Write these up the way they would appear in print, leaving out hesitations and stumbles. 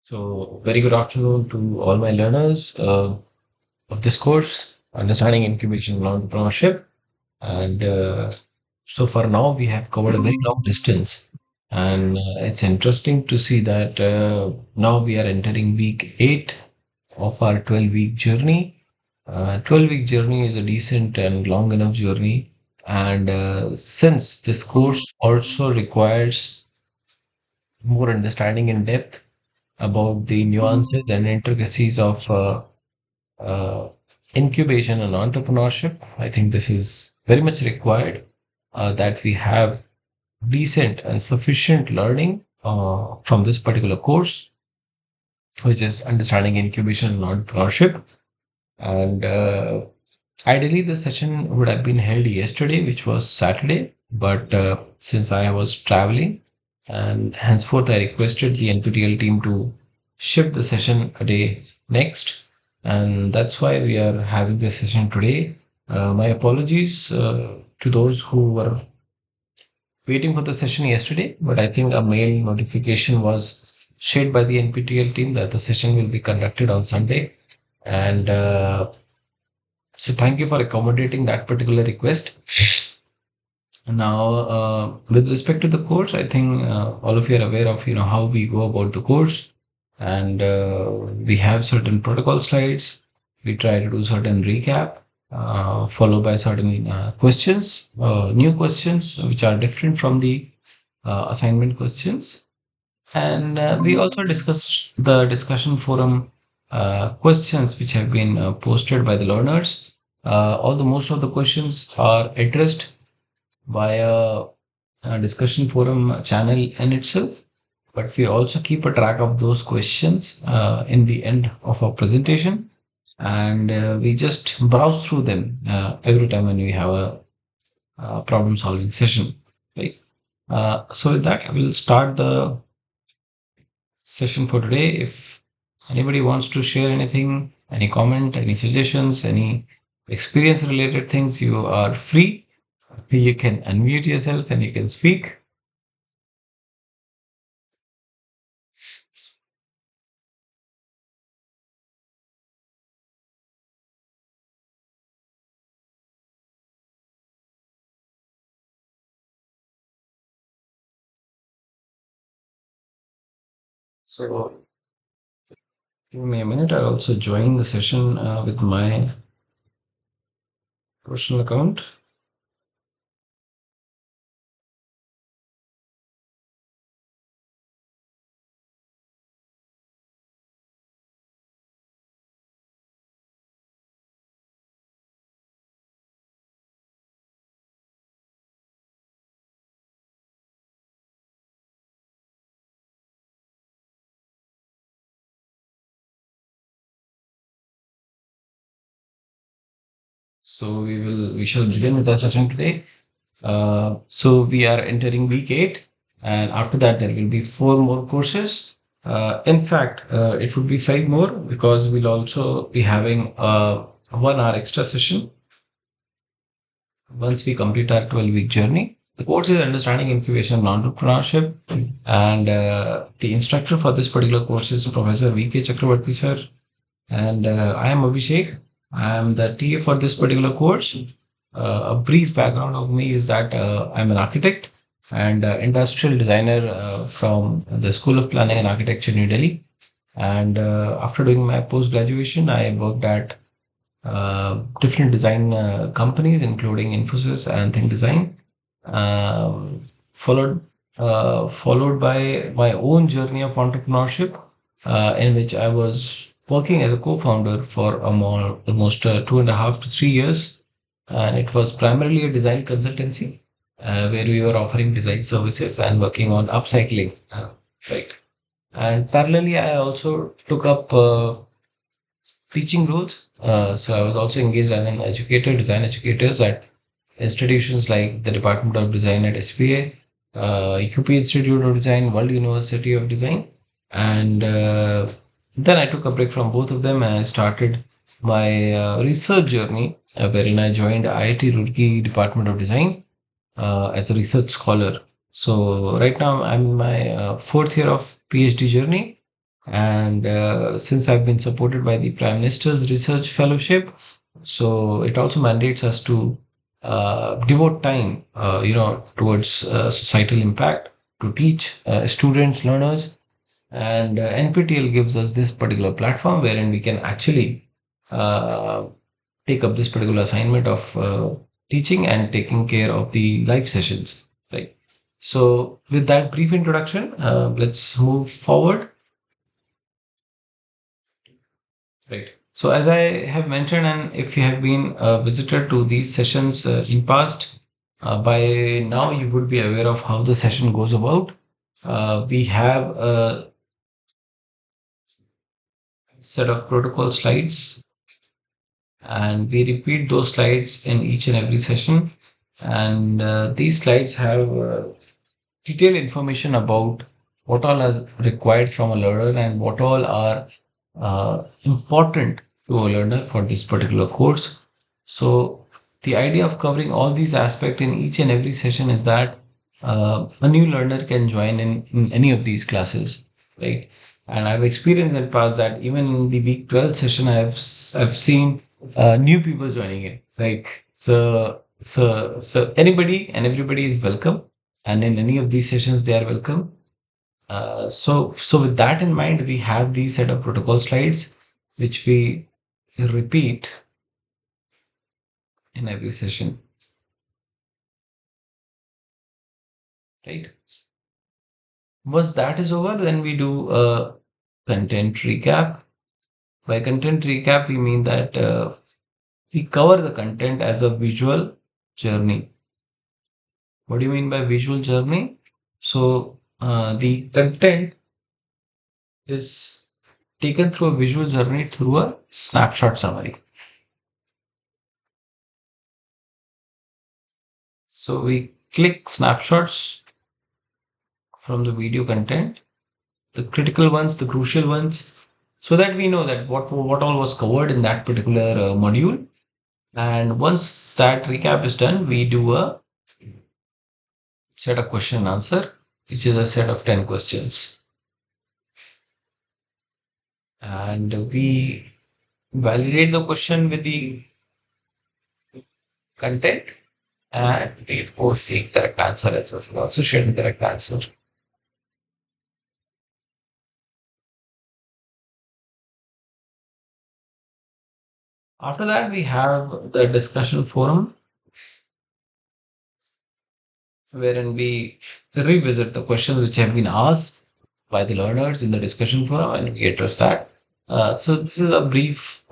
So, very good afternoon to all my learners of this course, Understanding Incubation and Entrepreneurship. And so far now, we have covered a very long distance. And it's interesting to see that now we are entering week 8 of our 12-week journey. 12-week journey is a decent and long enough journey. And since this course also requires more understanding in depth about the nuances and intricacies of uh, incubation and entrepreneurship. I think this is very much required that we have decent and sufficient learning from this particular course, which is understanding incubation and entrepreneurship. And ideally, the session would have been held yesterday, which was Saturday, but since I was traveling, and henceforth I requested the NPTEL team to shift the session a day next, and that's why we are having this session today. My apologies to those who were waiting for the session yesterday, but I think a mail notification was shared by the NPTEL team that the session will be conducted on Sunday, and so thank you for accommodating that particular request. Now, with respect to the course, I think all of you are aware of how we go about the course, and we have certain protocol slides. We try to do certain recap, followed by certain questions, new questions which are different from the assignment questions, and we also discuss the discussion forum questions which have been posted by the learners. Although most of the questions are addressed via a discussion forum channel in itself, but we also keep a track of those questions in the end of our presentation, and we just browse through them every time when we have a problem solving session, right? So with that, I will start the session for today. If anybody wants to share anything, any comment, any suggestions, any experience related things, you are free. You can unmute yourself and you can speak. So give me a minute. I'll also join the session with my personal account. So we shall begin with our session today. So we are entering week 8, and after that there will be 4 more courses. In fact, it would be 5 more because we'll also be having a 1 hour extra session once we complete our 12-week journey. The course is Understanding Incubation and Entrepreneurship, and the instructor for this particular course is Professor V.K. Chakravarti sir, and I am Abhishek. I am the TA for this particular course. A brief background of me is that I'm an architect and industrial designer from the School of Planning and Architecture, New Delhi. And after doing my post graduation, I worked at different design companies, including Infosys and Think Design. Followed by my own journey of entrepreneurship, in which I was working as a co-founder for almost 2.5 to 3 years, and it was primarily a design consultancy where we were offering design services and working on upcycling, right? And parallelly, I also took up teaching roles. So I was also engaged as an educator, design educators at institutions like the Department of Design at SPA, UP Institute of Design, World University of Design. And then I took a break from both of them and I started my research journey, wherein I joined IIT Roorkee Department of Design as a research scholar. So right now I'm in my 4th year of PhD journey, And since I've been supported by the Prime Minister's Research Fellowship, so it also mandates us to devote time, towards societal impact, to teach students, learners, and NPTEL gives us this particular platform wherein we can actually uh, take up this particular assignment of teaching and taking care of the live sessions, right? So, with that brief introduction, let's move forward. Right. So, as I have mentioned, and if you have been a visitor to these sessions in past, by now you would be aware of how the session goes about. We have a set of protocol slides, and we repeat those slides in each and every session. And these slides have detailed information about what all is required from a learner and what all are important to a learner for this particular course. So, the idea of covering all these aspects in each and every session is that a new learner can join in any of these classes, right? And I've experienced in past that even in the week 12 session, I've seen new people joining in, right? So anybody and everybody is welcome, and in any of these sessions they are welcome. So with that in mind, we have these set of protocol slides which we repeat in every session, right? Once that is over, then we do a content recap. By content recap, we mean that we cover the content as a visual journey. What do you mean by visual journey? So the content is taken through a visual journey through a snapshot summary. So we click snapshots from the video content, the critical ones, the crucial ones, so that we know that what all was covered in that particular module. And once that recap is done, we do a set of question and answer, which is a set of 10 questions. And we validate the question with the content, and we post the correct answer as well. We also share the correct answer. After that, we have the discussion forum wherein we revisit the questions which have been asked by the learners in the discussion forum and we address that. So this is a brief,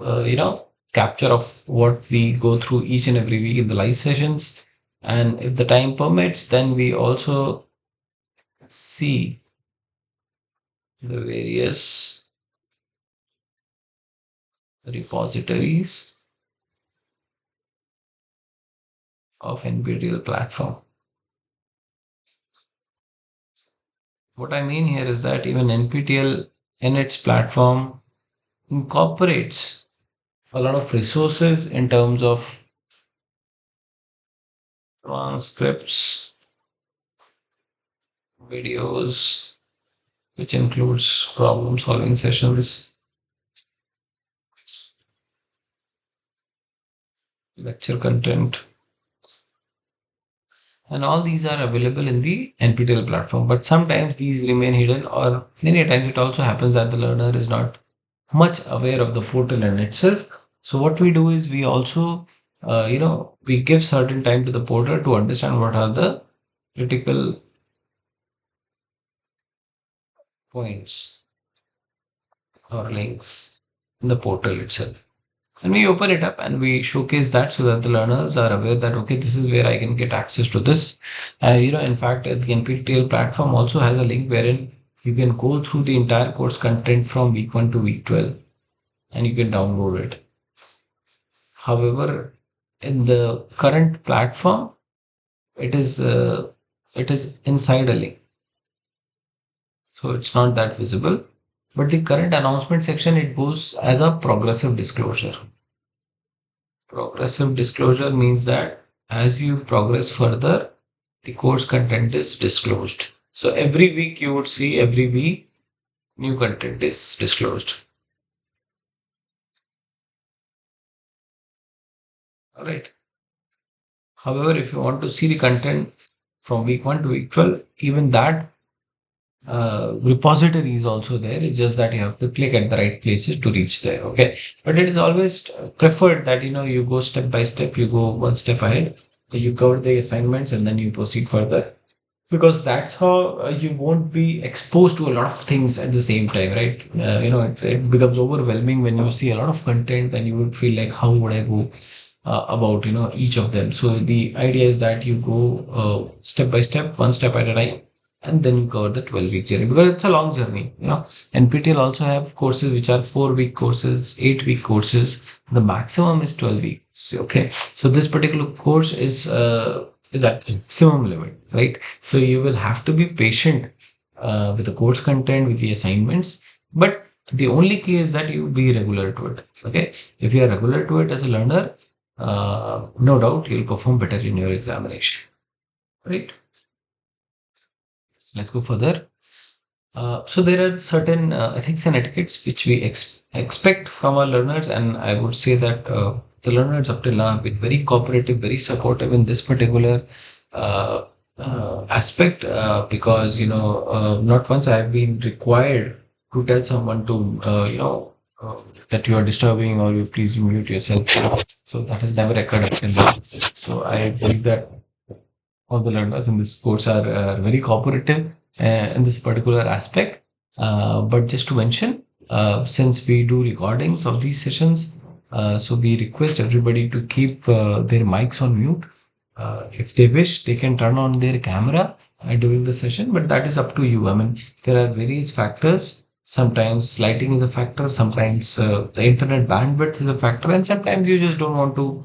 capture of what we go through each and every week in the live sessions. And if the time permits, then we also see the various repositories of NPTEL platform. What I mean here is that even NPTEL in its platform incorporates a lot of resources in terms of transcripts, videos, which includes problem solving sessions, lecture content, and all these are available in the NPTEL platform. But sometimes these remain hidden, or many times it also happens that the learner is not much aware of the portal in itself. So what we do is we also, we give certain time to the portal to understand what are the critical points or links in the portal itself. And we open it up and we showcase that so that the learners are aware that, okay, this is where I can get access to this. In fact, the NPTEL platform also has a link wherein you can go through the entire course content from week 1 to week 12 and you can download it. However, in the current platform, it is inside a link, so it's not that visible. But the current announcement section, it goes as a progressive disclosure. Progressive disclosure means that as you progress further, the course content is disclosed. So every week you would see every week new content is disclosed. All right. However, if you want to see the content from week 1 to week 12, even that repository is also there. It's just that you have to click at the right places to reach there. Okay. But it is always preferred that, you go step by step, you go one step ahead. So you cover the assignments and then you proceed further, because that's how you won't be exposed to a lot of things at the same time, right? It becomes overwhelming when you see a lot of content, and you would feel like, how would I go about each of them? So the idea is that you go step by step, one step at a time, and then you cover the 12-week journey, because it's a long journey. NPTEL also have courses which are 4-week courses, 8-week courses. The maximum is 12 weeks. Okay, so this particular course is at maximum limit, right? So you will have to be patient with the course content, with the assignments. But the only key is that you be regular to it. Okay, if you are regular to it as a learner, no doubt you'll perform better in your examination. Right? Let's go further. So there are certain ethics and etiquettes which we expect from our learners, and I would say that the learners up till now have been very cooperative, very supportive in this particular uh, aspect, because not once I have been required to tell someone to that you are disturbing, or you please mute yourself. So that has never occurred up till now. So I believe that all the learners in this course are very cooperative in this particular aspect. But just to mention, since we do recordings of these sessions, so we request everybody to keep their mics on mute. If they wish, they can turn on their camera during the session, but that is up to you. I mean, there are various factors. Sometimes lighting is a factor, sometimes the internet bandwidth is a factor, and sometimes you just don't want to,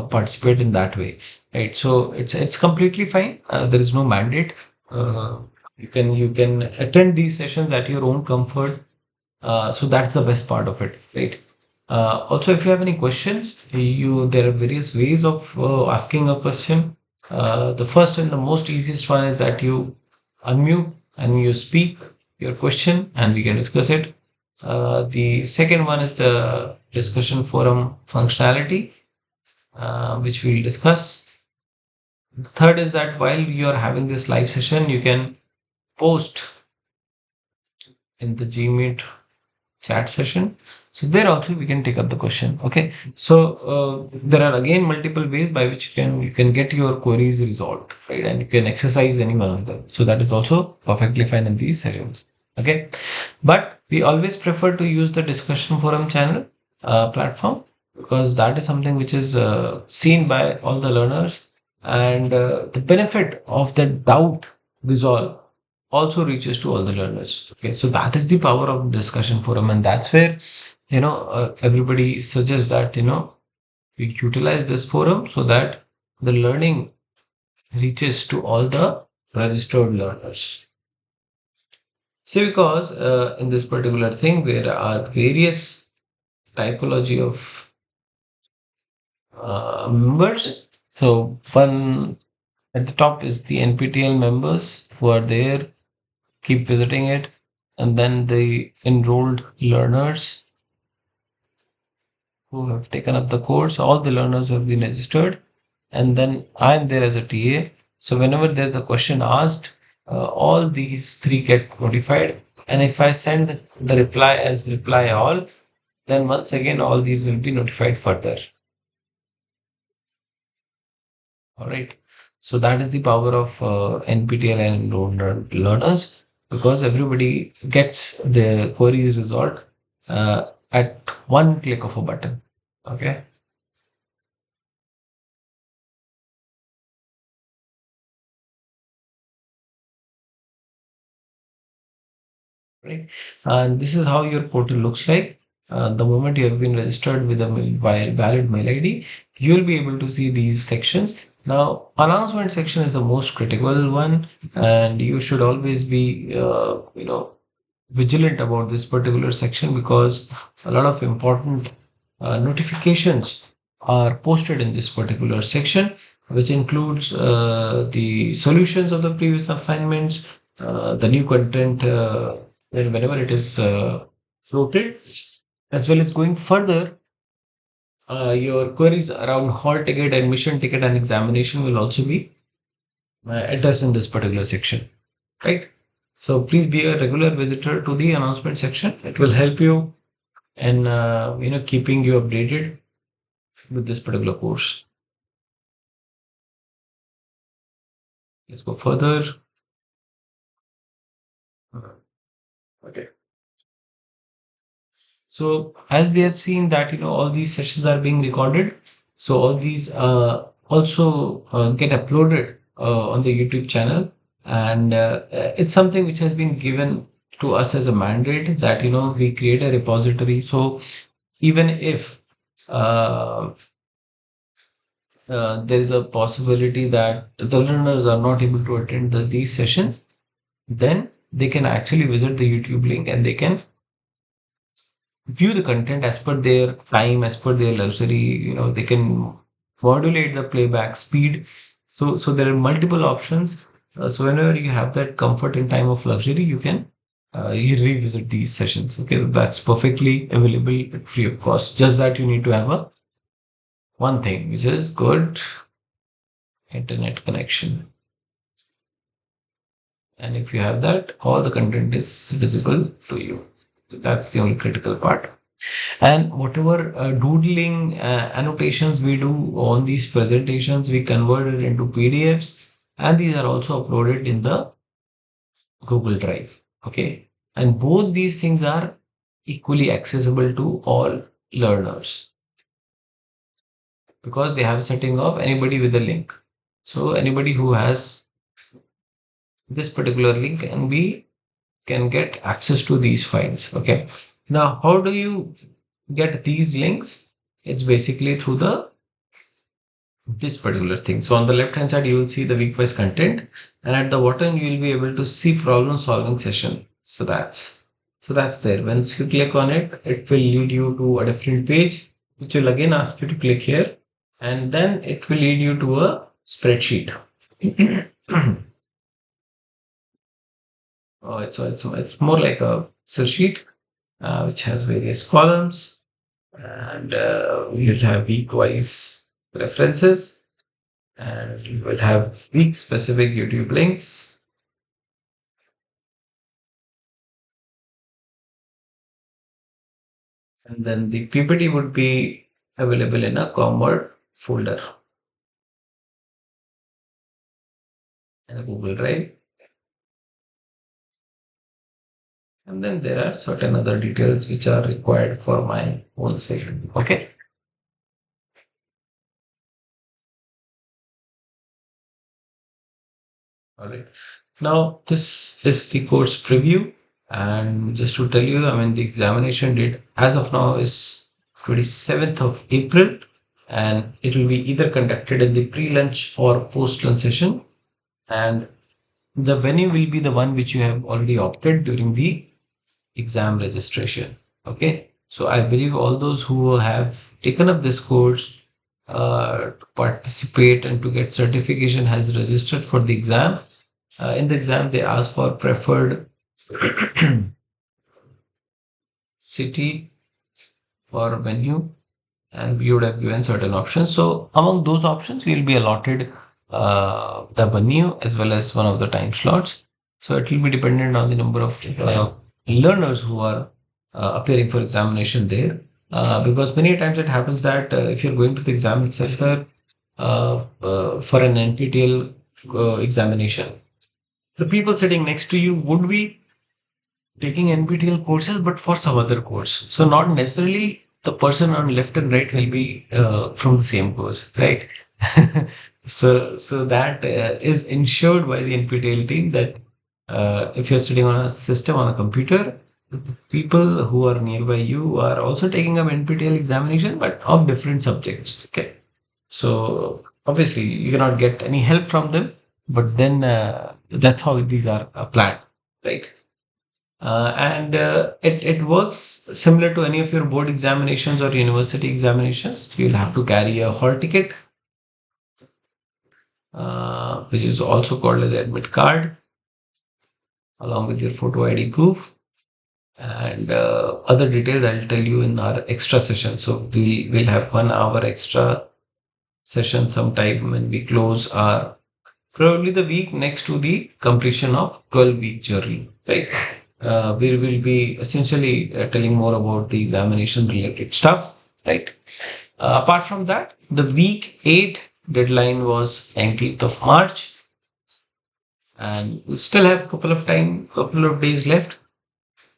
participate in that way, right? So it's completely fine. There is no mandate. Uh, you can attend these sessions at your own comfort. So that's the best part of it, right? Also, if you have any questions, there are various ways of asking a question. The first and the most easiest one is that you unmute and you speak your question, and we can discuss it. The second one is the discussion forum functionality, which we'll discuss. The third is that while you're having this live session, you can post in the Gmeet chat session. So there also we can take up the question. Okay. So there are again multiple ways by which you can get your queries resolved, right? And you can exercise any one of them. So that is also perfectly fine in these sessions. Okay. But we always prefer to use the discussion forum channel platform, because that is something which is seen by all the learners, and the benefit of the doubt resolve also reaches to all the learners. Okay, so that is the power of discussion forum, and that's where everybody suggests that we utilize this forum so that the learning reaches to all the registered learners. See, because in this particular thing there are various typology of members. So one at the top is the NPTEL members who are there, keep visiting it, and then the enrolled learners who have taken up the course, all the learners who have been registered, and then I'm there as a TA. So whenever there's a question asked, all these three get notified, and if I send the reply as reply all, then once again all these will be notified further. All right. So that is the power of NPTEL and enrolled learners, because everybody gets the queries resolved at one click of a button. Okay. Right. And this is how your portal looks like. The moment you have been registered with a valid mail ID, you will be able to see these sections. Now, announcement section is the most critical one, and you should always be, vigilant about this particular section, because a lot of important notifications are posted in this particular section, which includes the solutions of the previous assignments, the new content then whenever it is floated, as well as going further, your queries around hall ticket, admission ticket, and examination will also be addressed in this particular section, right? So please be a regular visitor to the announcement section. It will help you in keeping you updated with this particular course. Let's go further. Okay. So as we have seen that all these sessions are being recorded, so all these also get uploaded on the YouTube channel, and it's something which has been given to us as a mandate that we create a repository. So even if uh, there is a possibility that the learners are not able to attend these sessions, then they can actually visit the YouTube link and they can view the content as per their time, as per their luxury. They can modulate the playback speed. So there are multiple options. So whenever you have that comfort in time of luxury, you can you revisit these sessions. Okay, that's perfectly available free of cost. Just that you need to have a one thing, which is good internet connection. And if you have that, all the content is visible to you. That's the only critical part. And whatever doodling annotations we do on these presentations, we convert it into PDFs, and these are also uploaded in the Google Drive. Okay. And both these things are equally accessible to all learners because they have a setting of anybody with a link. So anybody who has this particular link and we can get access to these files. Okay. Now, how do you get these links? It's basically through the this particular thing. So on the left hand side, you will see the week wise content, and at the bottom, you will be able to see problem solving session. So that's there. Once you click on it, it will lead you to a different page, which will again ask you to click here, and then it will lead you to a spreadsheet. It's more like a Excel sheet which has various columns, and you'll have week wise references, and you will have week specific YouTube links, and then the PPT would be available in a Comword folder in a Google Drive. And then there are certain other details which are required for my own sake. Okay. All right. Now, this is the course preview. And just to tell you, I mean, the examination date as of now is 27th of April, and it will be either conducted in the pre-lunch or post-lunch session. And the venue will be the one which you have already opted during the exam registration. Okay. So I believe all those who have taken up this course to participate and to get certification has registered for the exam. In the exam, they ask for preferred city or venue, and you would have given certain options. So among those options, you will be allotted the venue as well as one of the time slots. So it will be dependent on the number of learners who are appearing for examination there. Because many times it happens that if you're going to the exam center for an NPTEL examination, the people sitting next to you would be taking NPTEL courses, but for some other course. So not necessarily the person on left and right will be from the same course, right? So that is ensured by the NPTEL team that if you're sitting on a system on a computer, people who are nearby you are also taking up NPTEL examination, but of different subjects. Okay, so obviously you cannot get any help from them, but then that's how these are planned, right? And it works similar to any of your board examinations or university examinations. You'll have to carry a hall ticket, which is also called as admit card, along with your photo ID proof. and other details I'll tell you in our extra session. So we'll have 1 hour extra session sometime when we close our probably the week next to the completion of 12-week journey, right? We will be essentially telling more about the examination related stuff, right? Apart from that, the week 8 deadline was 19th of March, and we still have couple of days left.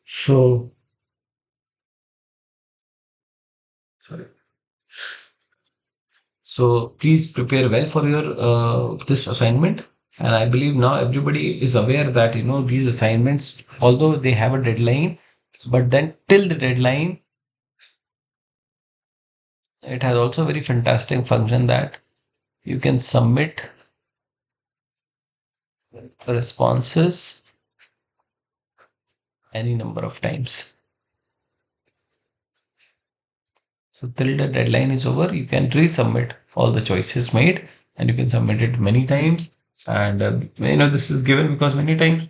So, sorry. So please prepare well for your this assignment. And I believe now everybody is aware that these assignments, although they have a deadline, but then till the deadline, it has also a very fantastic function that you can submit responses any number of times. So till the deadline is over, you can resubmit all the choices made, and you can submit it many times. And this is given because many times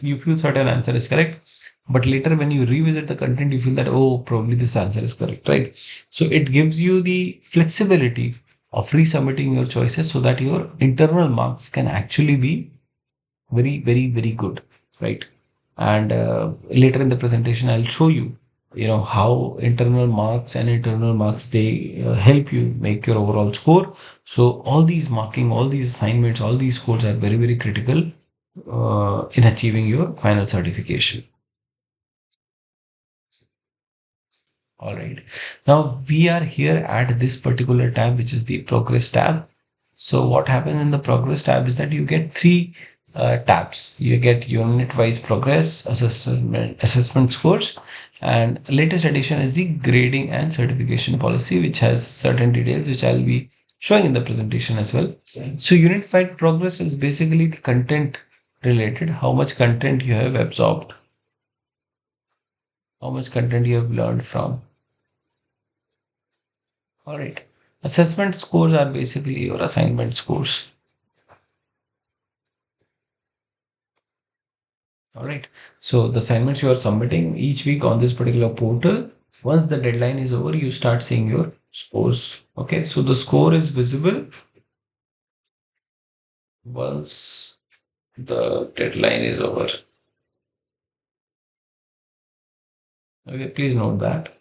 you feel certain answer is correct, but later when you revisit the content you feel that, oh, probably this answer is correct, right? So it gives you the flexibility of resubmitting your choices so that your internal marks can actually be very, very, very good, right? And later in the presentation I'll show you how internal marks they help you make your overall score. So all these marking, all these assignments, all these scores are very, very critical in achieving your final certification. All right. Now we are here at this particular tab, which is the progress tab. So what happens in the progress tab is that you get three tabs. You get unit-wise progress, assessment scores, and latest addition is the grading and certification policy, which has certain details which I'll be showing in the presentation as well. So unit-wide progress is basically the content related, how much content you have absorbed, how much content you have learned from. All right. Assessment scores are basically your assignment scores. All right. So the assignments you are submitting each week on this particular portal, once the deadline is over, you start seeing your scores. Okay. So the score is visible once the deadline is over. Okay. Please note that.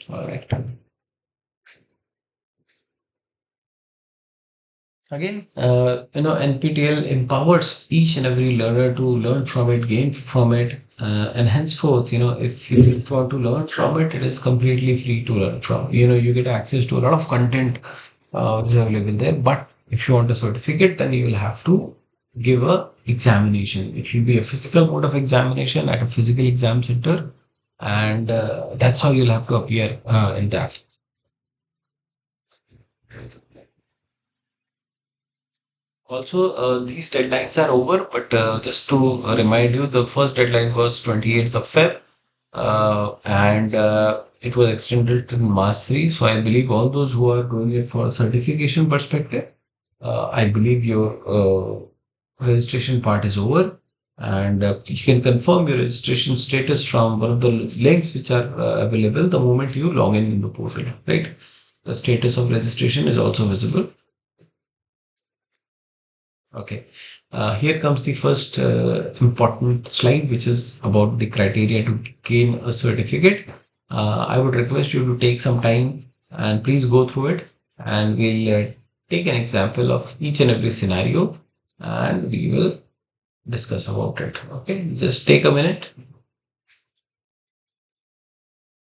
All right. Again, NPTEL empowers each and every learner to learn from it, gain from it, and henceforth, if you want to learn from it, it is completely free to learn from. You get access to a lot of content which is available there. But if you want a certificate, then you will have to give a examination. It will be a physical mode of examination at a physical exam center, and that's how you'll have to appear in that. Also, these deadlines are over, but just to remind you, the first deadline was 28th of Feb, and it was extended to March 3. So I believe all those who are doing it for certification perspective, I believe your registration part is over, and you can confirm your registration status from one of the links which are available the moment you log in the portal, right? The status of registration is also visible. Okay. Here comes the first important slide, which is about the criteria to gain a certificate. I would request you to take some time and please go through it, and we'll take an example of each and every scenario, and we will discuss about it. Okay, just take a minute.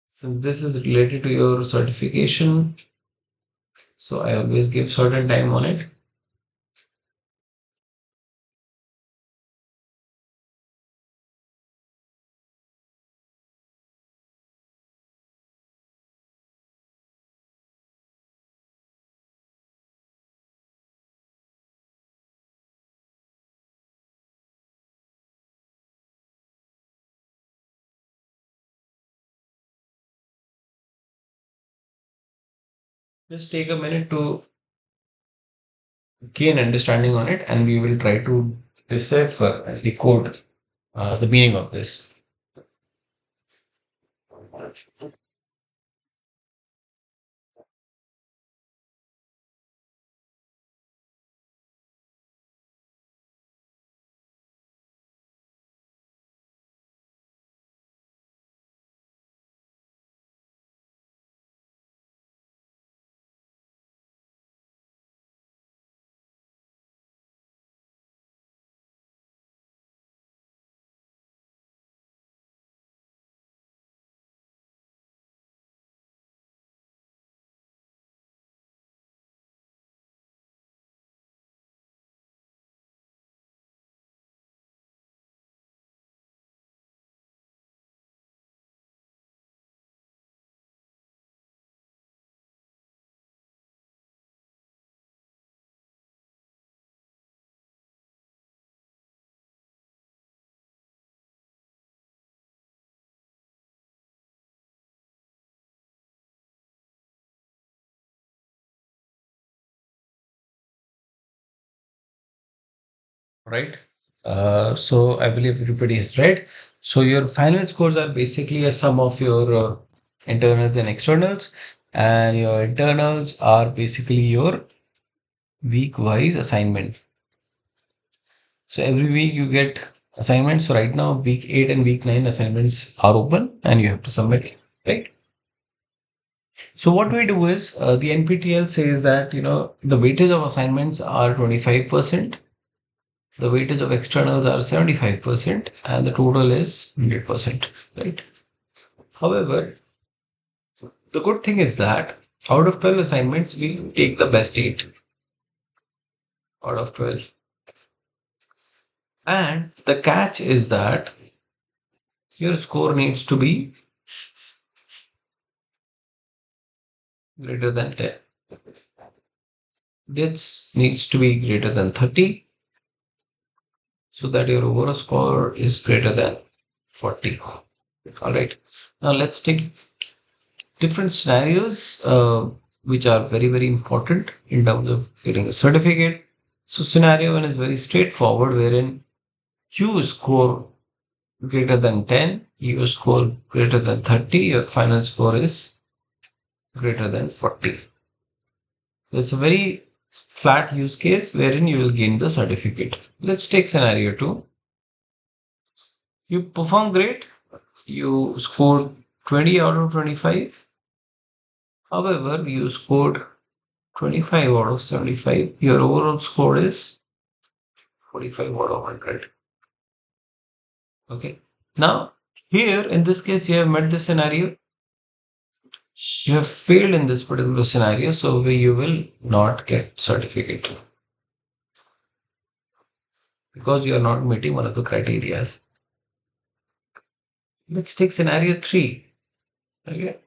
So this is related to your certification, so I always give certain time on it. Just take a minute to gain understanding on it, and we will try to decipher and decode the meaning of this. Right? So I believe everybody is right. So your final scores are basically a sum of your internals and externals, and your internals are basically your week-wise assignment. So every week you get assignments. So right now, week 8 and week 9 assignments are open, and you have to submit, right? So what we do is the NPTEL says that the weightage of assignments are 25%. The weightage of externals are 75%, and the total is 100%, right? However, the good thing is that out of 12 assignments, we take the best 8 out of 12. And the catch is that your score needs to be greater than 10. This needs to be greater than 30 so that your overall score is greater than 40. All right. Now let's take different scenarios which are very, very important in terms of getting a certificate. So, scenario one is very straightforward, wherein you score greater than 10, you score greater than 30, your final score is greater than 40. It's a very flat use case wherein you will gain the certificate. Let's take scenario two. You perform great, you scored 20 out of 25. However, you scored 25 out of 75. Your overall score is 45 out of 100. Okay. Now, here in this case, you have met the scenario. You have failed in this particular scenario, so you will not get certificate because you are not meeting one of the criteria. Let's take scenario three. Okay.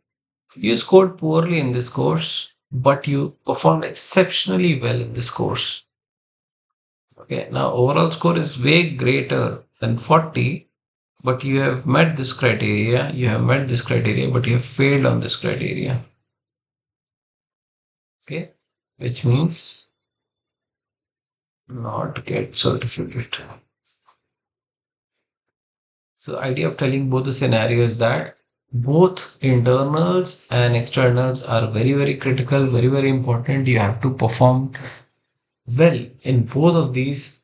You scored poorly in this course, but you performed exceptionally well in this course. Okay. Now, overall score is way greater than 40, but you have met this criteria, but you have failed on this criteria. Okay, which means not get certificate. So the idea of telling both the scenarios that both internals and externals are very, very critical, very, very important. You have to perform well in both of these,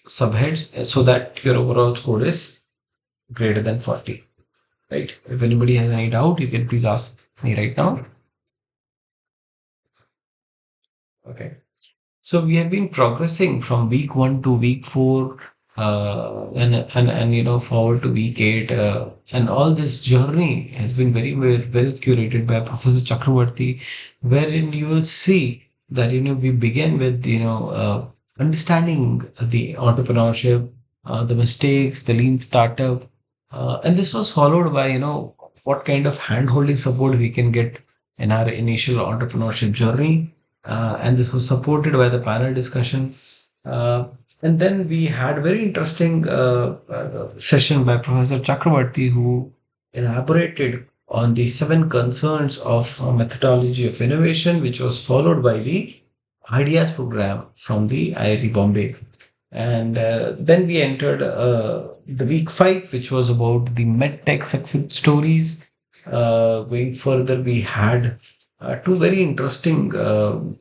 subheads so that your overall score is greater than 40. Right? If anybody has any doubt, you can please ask me right now. Okay. So we have been progressing from week one to week four, and forward to week eight, and all this journey has been very well curated by Professor Chakravarti, wherein you will see that we begin with understanding the entrepreneurship, the mistakes, the lean startup, and this was followed by what kind of hand-holding support we can get in our initial entrepreneurship journey, and this was supported by the panel discussion. Uh, and then we had a very interesting session by Professor Chakravarti, who elaborated on the seven concerns of methodology of innovation, which was followed by the ideas program from the IIT Bombay. And then we entered the week five, which was about the medtech success stories. Going further, we had two very interesting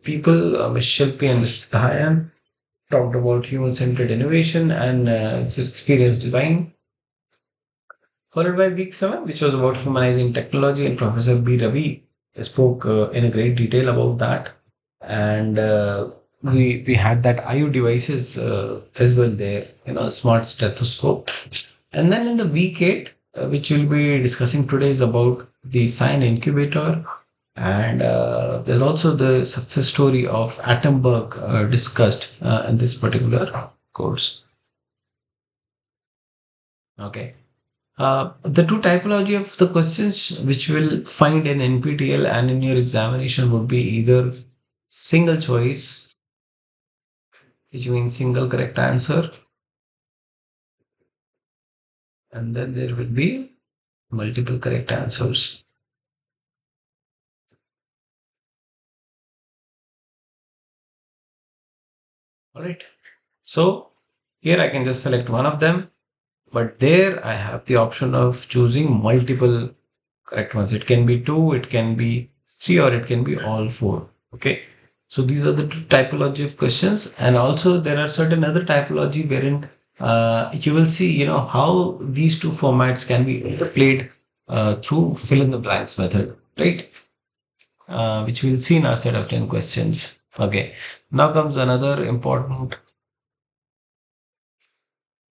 people, Ms. Shilpi and Mr. Dhayan, talked about human-centered innovation and experience design. Followed by week seven, which was about humanizing technology, and Professor B. Ravi spoke in a great detail about that. And we had that IU devices as well there, smart stethoscope. And then in the week eight, which we'll be discussing today, is about the Sign Incubator. And there's also the success story of Atomberg discussed in this particular course. Okay. The two typology of the questions which will find in NPTEL and in your examination would be either single choice, which means single correct answer, and then there will be multiple correct answers. All right. So here I can just select one of them, but there I have the option of choosing multiple correct ones. It can be two, it can be three, or it can be all four. Okay. So these are the two typology of questions, and also there are certain other typology wherein you will see, how these two formats can be interplayed through fill in the blanks method, right? Which we'll see in our set of 10 questions. Okay. Now comes another important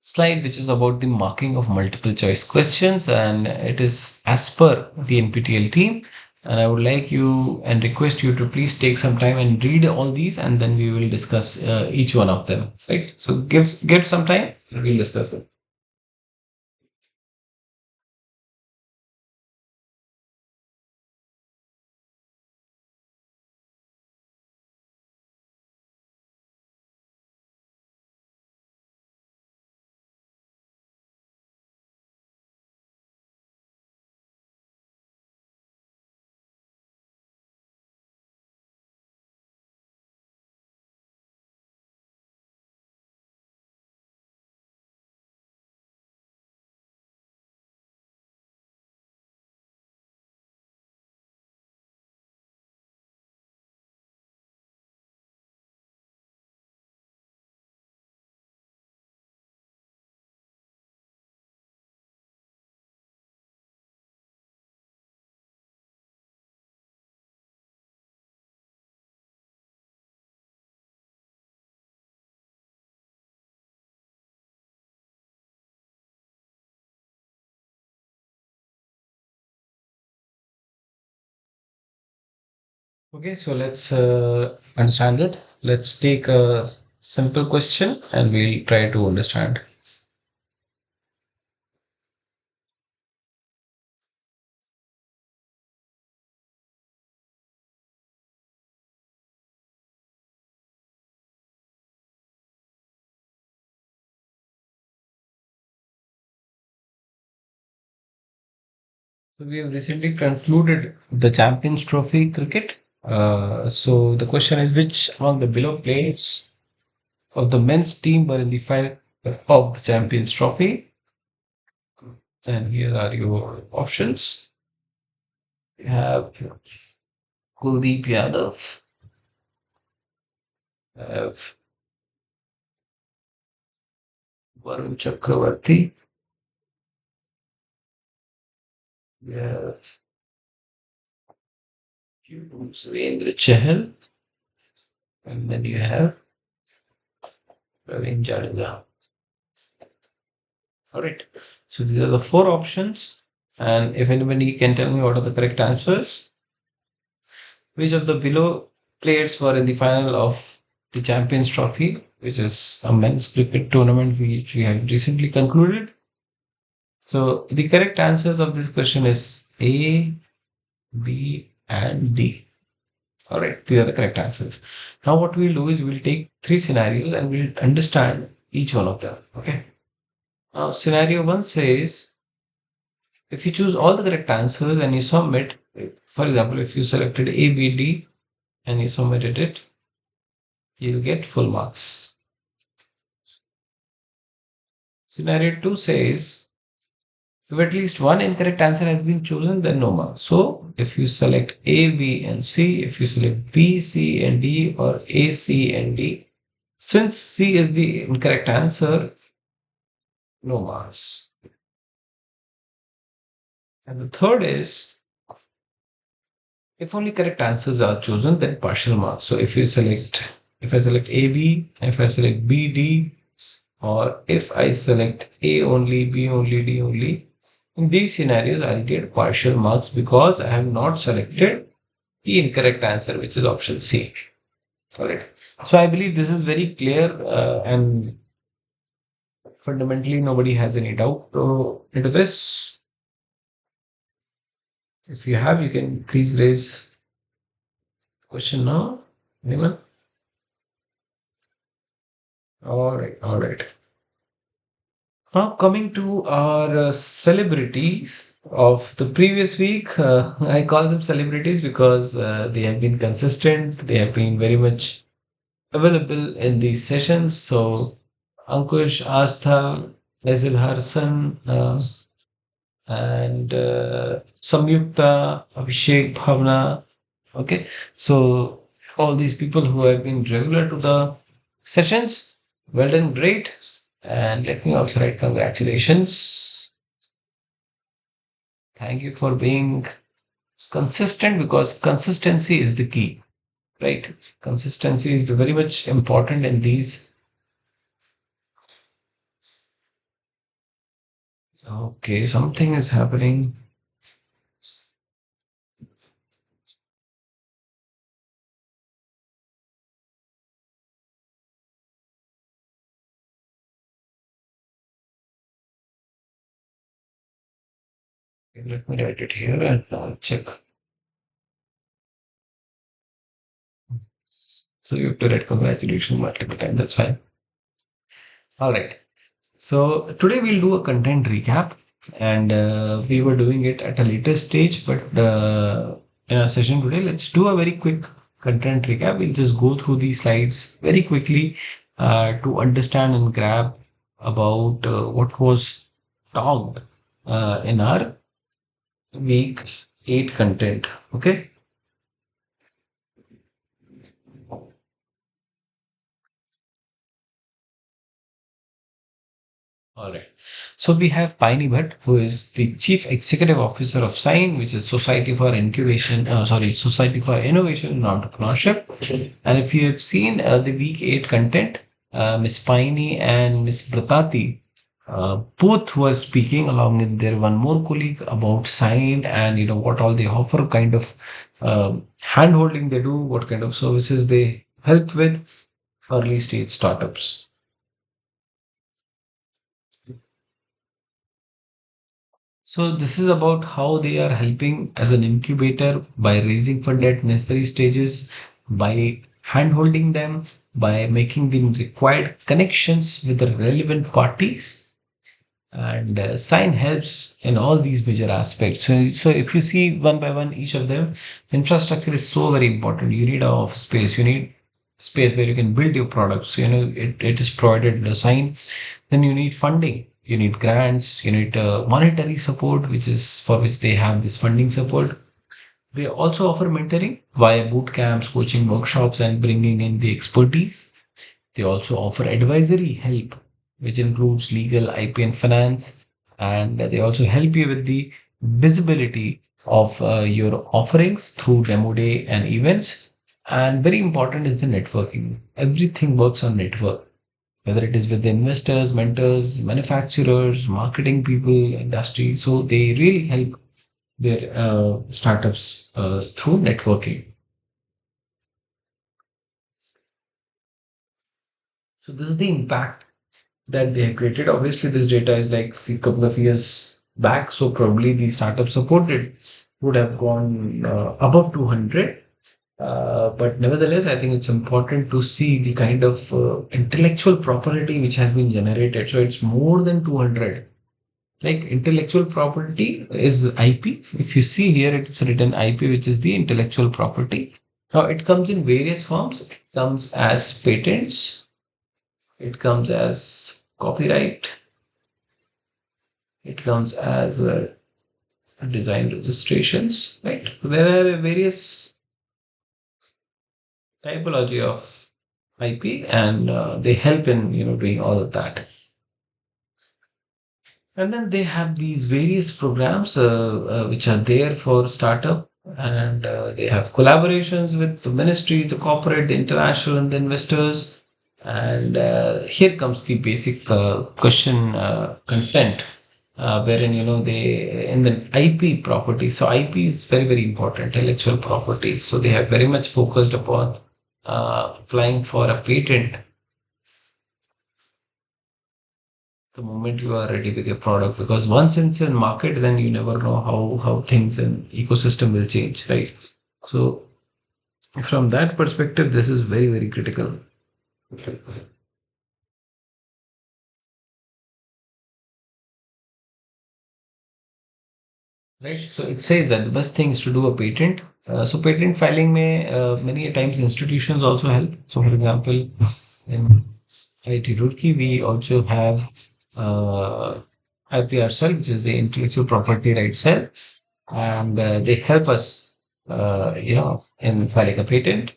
slide, which is about the marking of multiple choice questions, and it is as per the NPTEL team. And I would like you and request you to please take some time and read all these, and then we will discuss each one of them. Right? So give some time, and we'll discuss them. Okay, so let's understand it. Let's take a simple question, and we'll try to understand. So we have recently concluded the Champions Trophy cricket. So the question is, which among the below players of the men's team were in the final of the Champions Trophy? And here are your options. We have Kuldeep Yadav, we have Varun Chakravarti, we have Surendra Chahal, and then you have Praveen Jadeja. All right. So these are the four options. And if anybody can tell me what are the correct answers, which of the below players were in the final of the Champions Trophy, which is a men's cricket tournament which we have recently concluded? So the correct answers of this question is A, B, and D. All right, these are the correct answers. Now what we'll do is we'll take three scenarios and we'll understand each one of them. Okay. Now scenario one says if you choose all the correct answers and you submit, for example, if you selected A, B, D and you submitted it, you'll get full marks. Scenario 2 says if at least one incorrect answer has been chosen, then no marks. So if you select A, B, and C, if you select B, C, and D, or A, C, and D, since C is the incorrect answer, no marks. And the third is if only correct answers are chosen, then partial marks. So if I select A, B, if I select B, D, or if I select A only, B only, D only, in these scenarios, I'll get partial marks because I have not selected the incorrect answer, which is option C. All right. So I believe this is very clear and fundamentally nobody has any doubt into this. If you have, you can please raise question now. Anyone? All right. All right. Now, coming to our celebrities of the previous week, I call them celebrities because they have been consistent, they have been very much available in these sessions. So, Ankush, Astha, Nazil Harsan, and Samyukta, Abhishek, Bhavna. Okay, so all these people who have been regular to the sessions, well done, great. And let me also write congratulations. Thank you for being consistent because consistency is the key, right? Consistency is very much important in these. Okay, something is happening. Okay, let me write it here and I'll check. So you have to write congratulations multiple times. That's fine. All right. So today we'll do a content recap, and we were doing it at a later stage, but in our session today, let's do a very quick content recap. We'll just go through these slides very quickly to understand and grab about what was talked in our week 8 content. Okay. All right. So we have Paini Bhatt, who is the Chief Executive Officer of SIGN, which is Society for Innovation and Entrepreneurship. And if you have seen the week 8 content, Miss Paini and Miss Bratati both were speaking along with their one more colleague about SIGN and what all they offer, kind of hand holding they do, what kind of services they help with early stage startups. So this is about how they are helping as an incubator by raising fund at necessary stages, by handholding them, by making the required connections with the relevant parties, and sign helps in all these major aspects. So if you see one by one each of them, infrastructure is so very important. You need a office space, you need space where you can build your products. It is provided in a sign. Then you need funding, you need grants, you need monetary support, which is for which they have this funding support. They also offer mentoring via boot camps, coaching workshops, and bringing in the expertise. They also offer advisory help, which includes legal, IP, and finance. And they also help you with the visibility of your offerings through demo day and events. And very important is the networking. Everything works on network, whether it is with the investors, mentors, manufacturers, marketing people, industry. So they really help their startups through networking. So this is the impact that they have created. Obviously, this data is like a couple of years back, so probably the startup supported would have gone above 200. But nevertheless, I think it's important to see the kind of intellectual property which has been generated. So it's more than 200. Like intellectual property is IP. If you see here, it's written IP, which is the intellectual property. Now it comes in various forms. It comes as patents, it comes as copyright, It comes as design registrations, right? There are various typology of IP, and they help in doing all of that. And then they have these various programs which are there for startup, and they have collaborations with the ministries, the corporate, the international, and the investors. And here comes the basic question content, wherein they in the IP property. So IP is very very important, intellectual property. So they have very much focused upon applying for a patent the moment you are ready with your product, because once it's in market, then you never know how things and ecosystem will change, right? So from that perspective, this is very very critical, right? So it says that the best thing is to do a patent. So patent filing may many a times institutions also help. So for example, in IIT Roorkee, we also have uh, IPR cell, which is the intellectual property rights cell, and they help us, in filing a patent.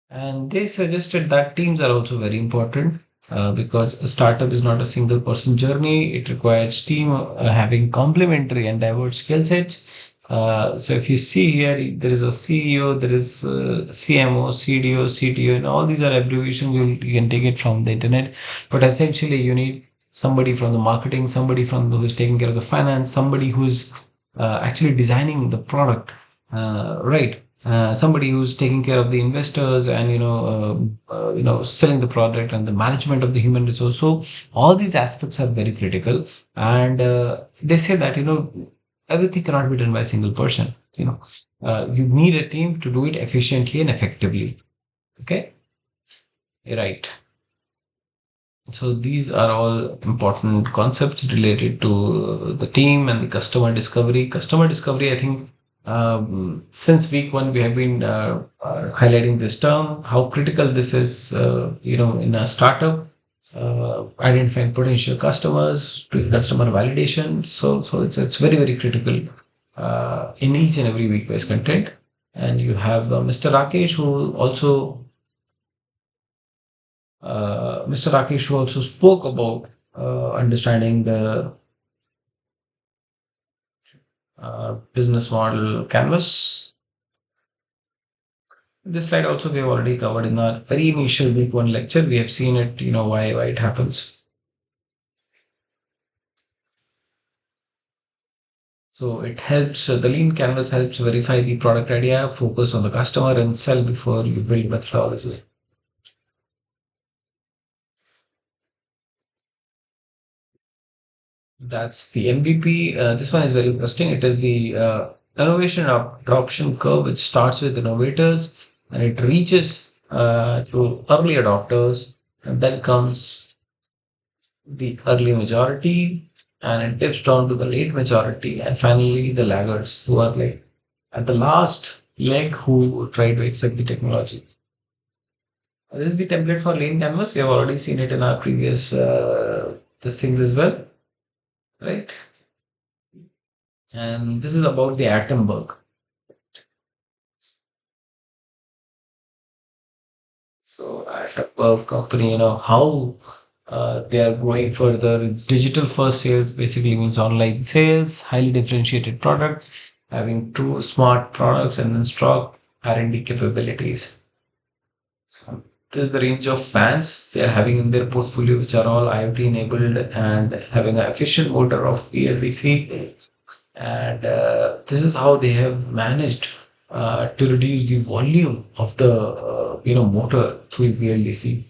And they suggested that teams are also very important because a startup is not a single person journey. It requires team having complementary and diverse skill sets. So if you see here, there is a CEO, there is CMO, CDO, CTO, and all these are abbreviations. You can take it from the internet, but essentially you need somebody from the marketing, somebody from who's taking care of the finance, somebody who's actually designing the product, right? Somebody who's taking care of the investors and selling the product and the management of the human resource. So all these aspects are very critical, and they say that everything cannot be done by a single person. You need a team to do it efficiently and effectively. Okay, right. So these are all important concepts related to the team and the customer discovery. Customer discovery, I think, since week one we have been highlighting this term, how critical this is, in a startup, identifying potential customers, doing customer validation. So it's very very critical in each and every week-based content. And you have Mr. Rakesh, who also Mr. Rakesh, who also spoke about understanding the business model canvas. This slide also we have already covered in our very initial week one lecture. We have seen it, why it happens. So it helps, the lean canvas helps verify the product idea, focus on the customer, and sell before you build methodology. That's the MVP. This one is very interesting. It is the innovation adoption curve, which starts with innovators and it reaches to early adopters, and then comes the early majority, and it dips down to the late majority, and finally the laggards who are like at the last leg who try to accept the technology. This is the template for lean canvas. We have already seen it in our previous this things as well, right? And this is about the atom bug. So atom bug company, how they are growing further. Digital first sales basically means online sales, highly differentiated product, having two smart products and then strong R&D capabilities. This is the range of fans they are having in their portfolio, which are all IoT enabled and having an efficient motor of PLDC. And this is how they have managed to reduce the volume of the motor through VLDC,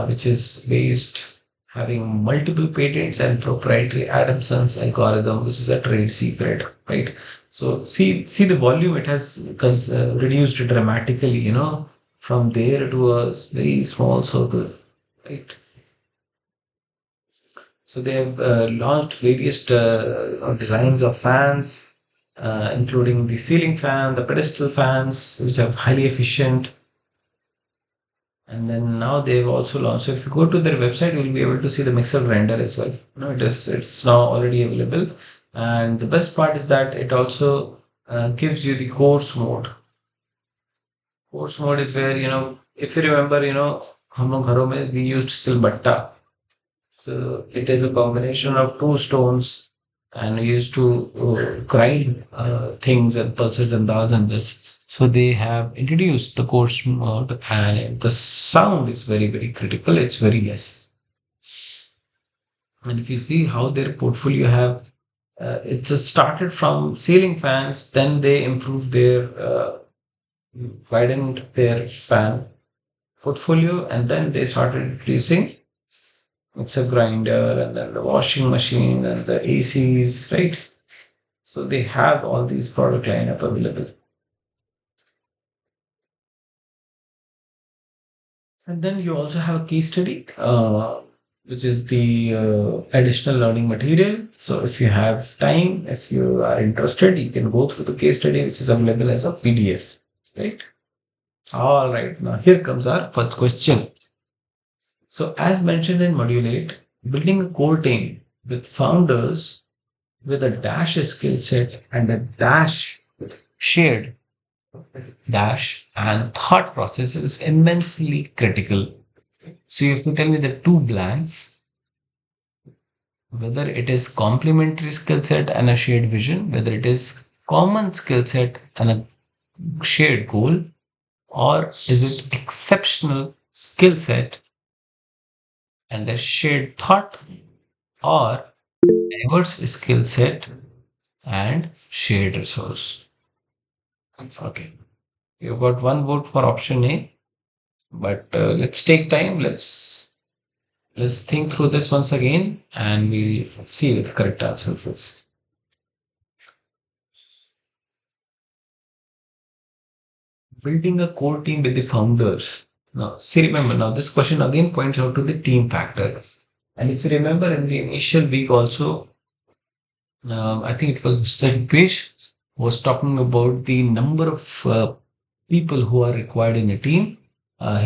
which is based having multiple patents and proprietary Adamson's algorithm, which is a trade secret, right? So see the volume it has reduced dramatically, from there to a very small circle, right? So they have launched various designs of fans, including the ceiling fan, the pedestal fans, which are highly efficient, And then now they've also launched. So if you go to their website, you'll be able to see the mixer grinder as well. No, it's now already available. And the best part is that it also gives you the course mode. Course mode is where, if you remember, हम लोग घरों में we used silbatta. So it is a combination of two stones, and we used to grind things and pulses and dals and this. So they have introduced the course mode, and the sound is very, very critical. It's very less. And if you see how their portfolio have, it just started from ceiling fans, then they improved widened their fan portfolio, and then they started introducing mixer grinder and then the washing machine and the ACs, right? So they have all these product lineup available. And then you also have a case study, which is the additional learning material. So if you have time, if you are interested, you can go through the case study, which is available as a PDF, right? All right, now here comes our first question. So as mentioned in module 8, building a core team with founders with a dash skill set and a dash shared dash and thought process is immensely critical. So you have to tell me the two blanks, whether it is complementary skill set and a shared vision, whether it is common skill set and a shared goal, or is it exceptional skill set and a shared thought, or diverse skill set and shared resource. Okay, you got one vote for option A, but let's take time. Let's think through this once again, and we'll see what the correct answer is. Building a core team with the founders. Now, see, remember, now this question again points out to the team factor. And if you remember in the initial week also, I think it was Mr. Dipesh was talking about the number of people who are required in a team.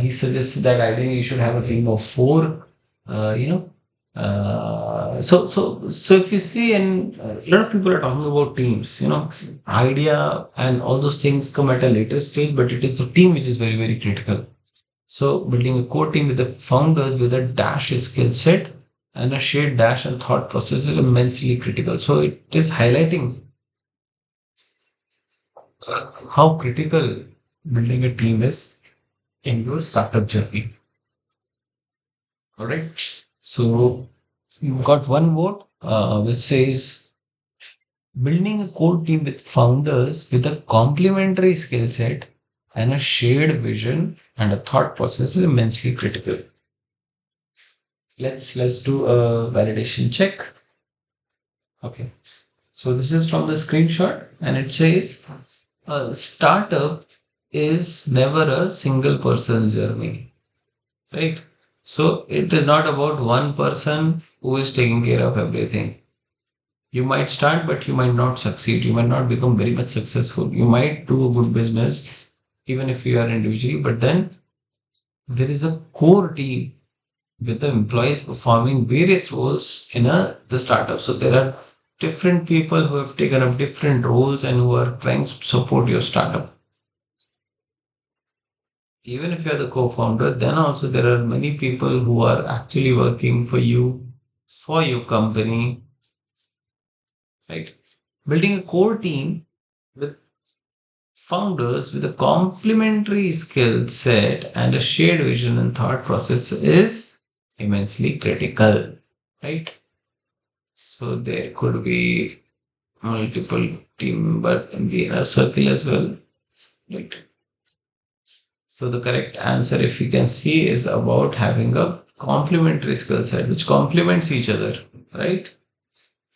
He suggested that ideally you should have a team of four. Uh, you know, so if you see, and a lot of people are talking about teams. Idea and all those things come at a later stage, but it is the team which is very, very critical. So building a core team with the founders with a dash skill set and a shared dash and thought process is immensely critical. So it is highlighting how critical building a team is in your startup journey. All right. So you got one vote, which says building a core team with founders with a complementary skill set and a shared vision and a thought process is immensely critical. Let's do a validation check. Okay. So this is from the screenshot, and it says a startup is never a single person's journey, right? So it is not about one person who is taking care of everything. You might start, but you might not succeed. You might not become very much successful. You might do a good business, even if you are individually, but then there is a core team with the employees performing various roles in the startup. So there are different people who have taken up different roles and who are trying to support your startup. Even if you are the co-founder, then also there are many people who are actually working for your company, right? Building a core team with founders with a complementary skill set and a shared vision and thought process is immensely critical, right? So there could be multiple team members in the inner circle as well, right? So the correct answer, if you can see, is about having a complementary skill set which complements each other, right?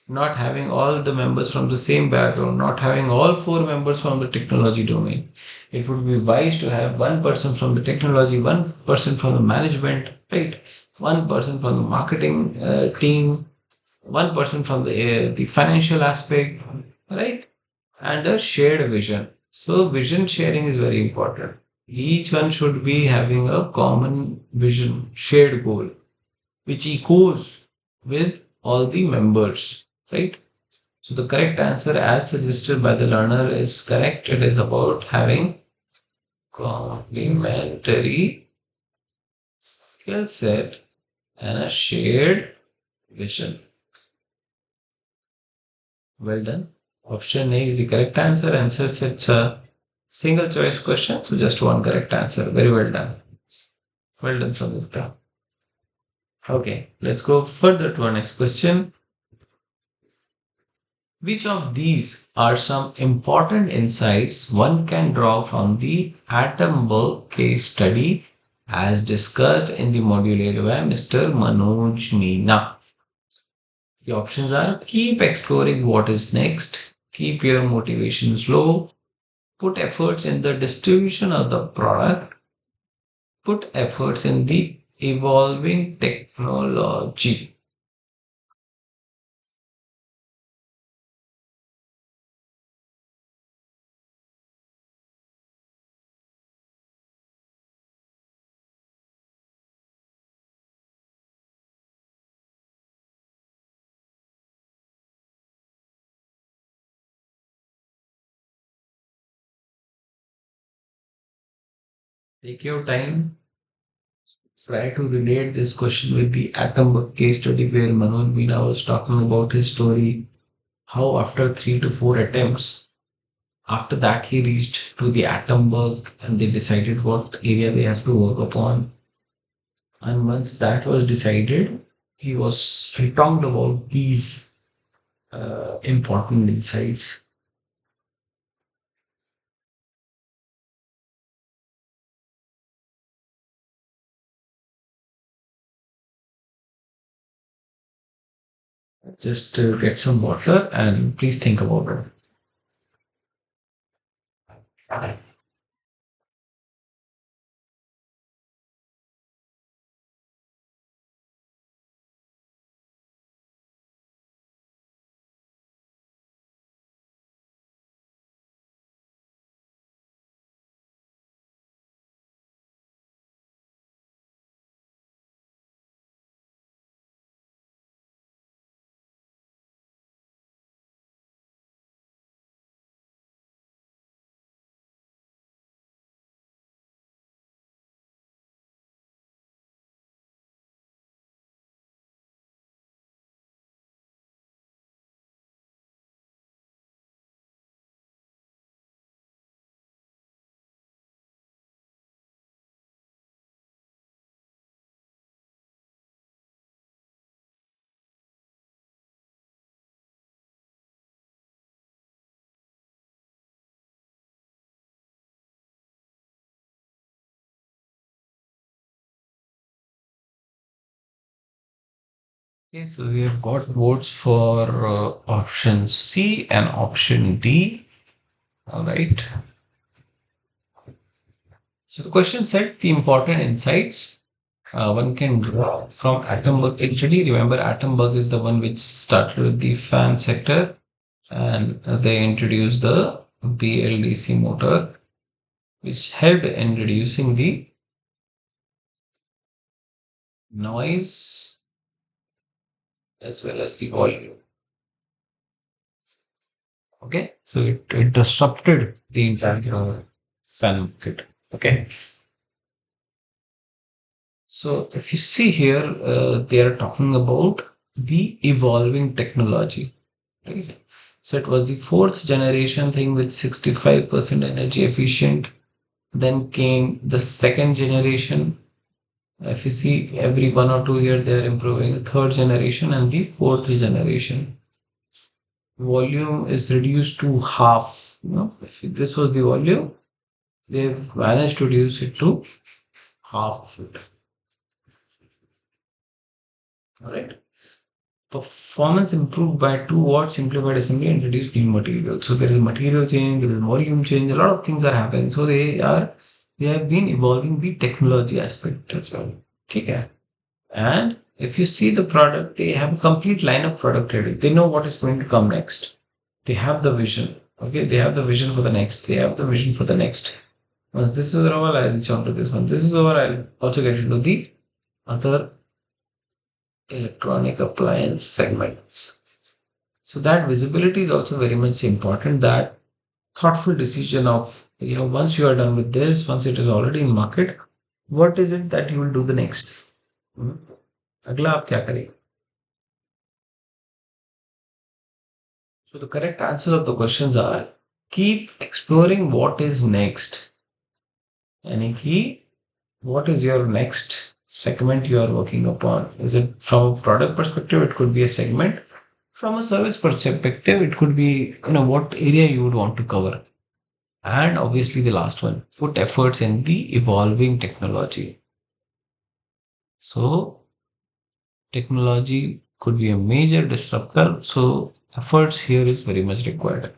Not having all the members from the same background, not having all four members from the technology domain. It would be wise to have one person from the technology, one person from the management, right? One person from the marketing team, one person from the financial aspect, right? And a shared vision. So vision sharing is very important. Each one should be having a common vision, shared goal, which echoes with all the members, right? So the correct answer, as suggested by the learner, is correct. It is about having complementary skill set and a shared vision. Well done. Option A is the correct answer, and since it's a single choice question, so just one correct answer. Very well done. Well done, Samyukta. Okay, let's go further to our next question. Which of these are some important insights one can draw from the Attenborough case study as discussed in the module 8 by Mr. Manoj Meena? The options are: keep exploring what is next, keep your motivations low, put efforts in the distribution of the product, put efforts in the evolving technology. Take your time. Try to relate this question with the atom case study where Manoj Meena was talking about his story, how after 3 to 4 attempts, after that he reached to the atom bug and they decided what area they have to work upon. And once that was decided, he talked about these important insights. Just get some water and please think about it. Okay, so we have got votes for option C and option D. All right. So the question said the important insights one can draw from Attenborough case study. Remember, Attenborough is the one which started with the fan sector, and they introduced the BLDC motor, which helped in reducing the noise as well as the volume. Okay, so it disrupted the entire fan market. Okay, so if you see here, they are talking about the evolving technology, right? So it was the fourth generation thing with 65% energy efficient. Then came the second generation. If you see every 1 or 2 years, they are improving. The third generation and the fourth generation. Volume is reduced to half. If this was the volume, they've managed to reduce it to half of it. All right. Performance improved by 2 watts, simplified assembly, and reduced new material. So there is material change, there is volume change, a lot of things are happening. So they have been evolving the technology aspect as well. Okay. And if you see the product, they have a complete line of product ready. They know what is going to come next. They have the vision. Okay, they have the vision for the next. They have the vision for the next. Once this is over, I'll reach on to this one. This is over, I'll also get into the other electronic appliance segments. So that visibility is also very much important. That thoughtful decision of, once you are done with this, once it is already in market, what is it that you will do the next? Hmm? अगला आप क्या करेंगे? So the correct answers of the questions are keep exploring what is next. यानी कि what is your next segment you are working upon? Is it from a product perspective? It could be a segment. From a service perspective, it could be, what area you would want to cover. And obviously, the last one, put efforts in the evolving technology. So, technology could be a major disruptor. So, efforts here is very much required.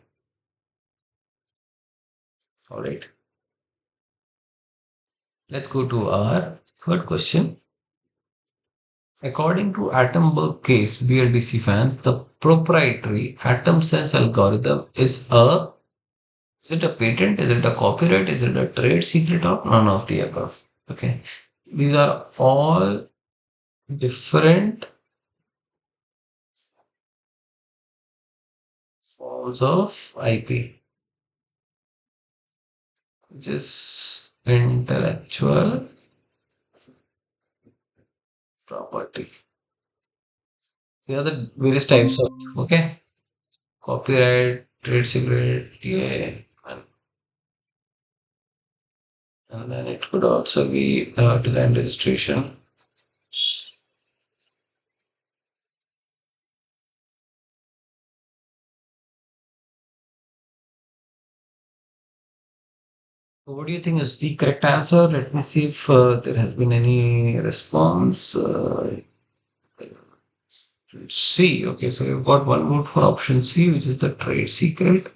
All right. Let's go to our third question. According to Atomberg case, BLDC fans, the proprietary atom sense algorithm is it a patent? Is it a copyright? Is it a trade secret or none of the above? Okay. These are all different forms of IP, which is intellectual property. The other various types of, okay, copyright, trade secret, yeah, and, and then it could also be design registration. So what do you think is the correct answer? Let me see if there has been any response. C. Okay, so you've got one vote for option C, which is the trade secret.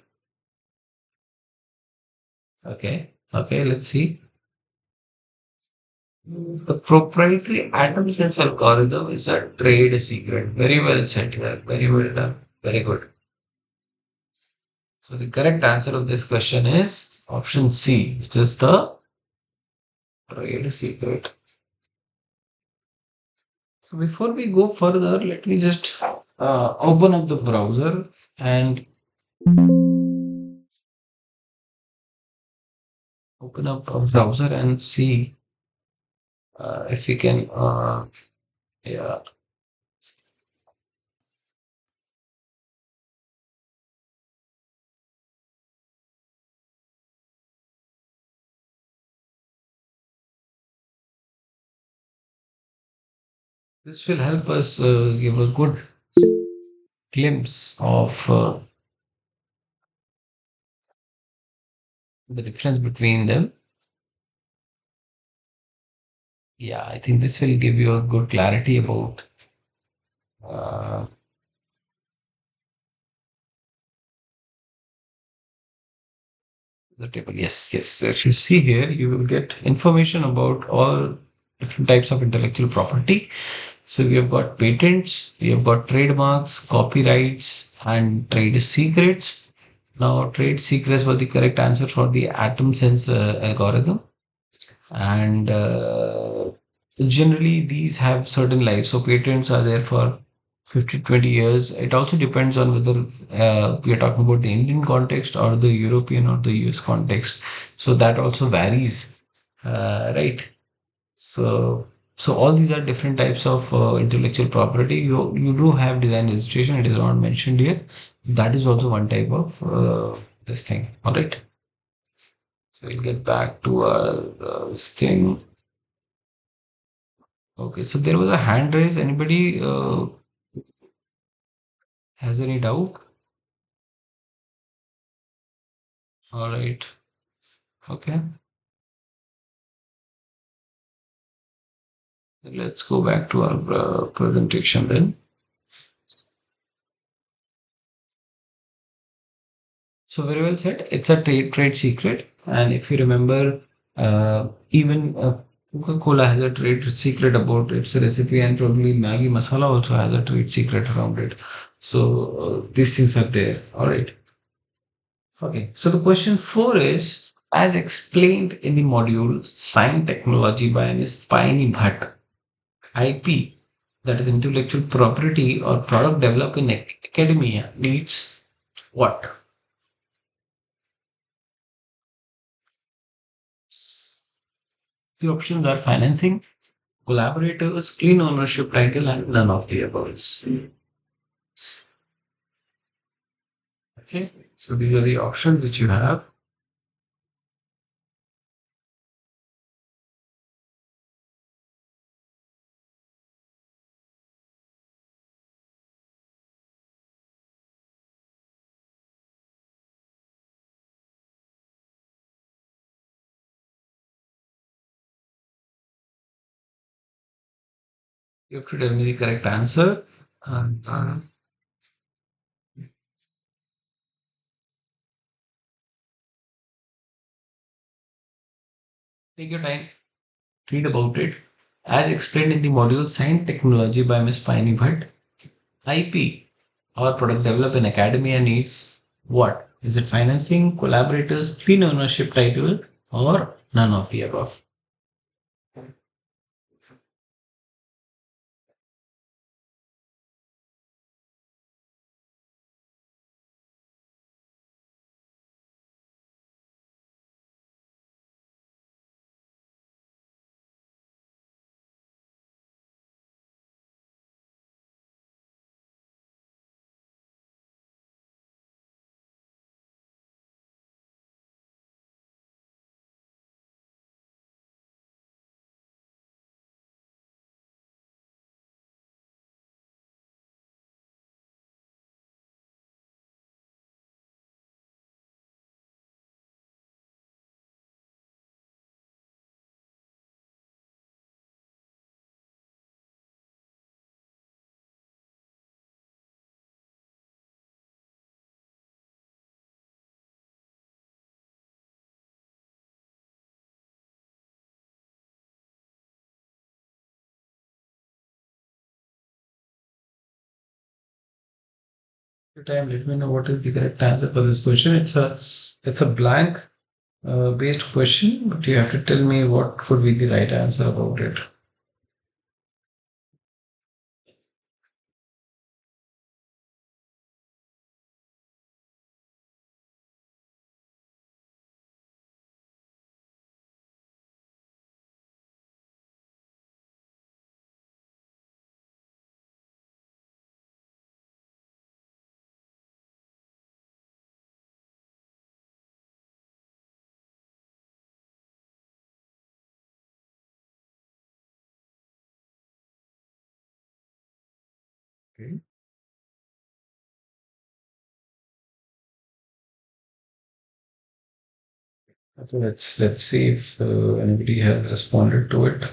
Okay, okay, let's see. The proprietary atom sense algorithm is a trade secret. Very well said here. Very well done. Very good. So the correct answer of this question is option C, which is the trade secret. So before we go further, let me just open up the browser and see if we can. Yeah, this will help us give a good glimpse of the difference between them. Yeah, I think this will give you a good clarity about uh, the table. Yes, yes. If you see here, you will get information about all different types of intellectual property. So we have got patents, we have got trademarks, copyrights, and trade secrets. Now, trade secrets were the correct answer for the atom sense algorithm. And generally these have certain lives, so patents are there for 50 20 years. It also depends on whether we are talking about the Indian context or the European or the US context, so that also varies, right? So all these are different types of intellectual property. You do have design registration, it is not mentioned here. That is also one type of this thing. All right, so we'll get back to our this thing. Okay, so there was a hand raise. Anybody has any doubt? All right. Okay. Let's go back to our presentation then. So very well said. It's a trade secret, and if you remember, even Coca-Cola has a trade secret about its recipe, and probably Maggi masala also has a trade secret around it. So these things are there. All right. Okay. So the question four is As explained in the module Science Technology by Ms. Paini Bhatt, IP, that is intellectual property or product developed in academia, needs what? The options are financing, collaborators, clean ownership title, and none of the above. Okay, so these are the options which you have. You have to tell me the correct answer. And, take your time, read about it. As explained in the module Science Technology by Ms. Paini Bhatt, IP or product developed in academia needs what? Is it financing, collaborators, clean ownership title, or none of the above? Your time, let me know what is the correct answer for this question. It's a blank based question, but you have to tell me what could be the right answer about it. Okay. So let's see if anybody has responded to it.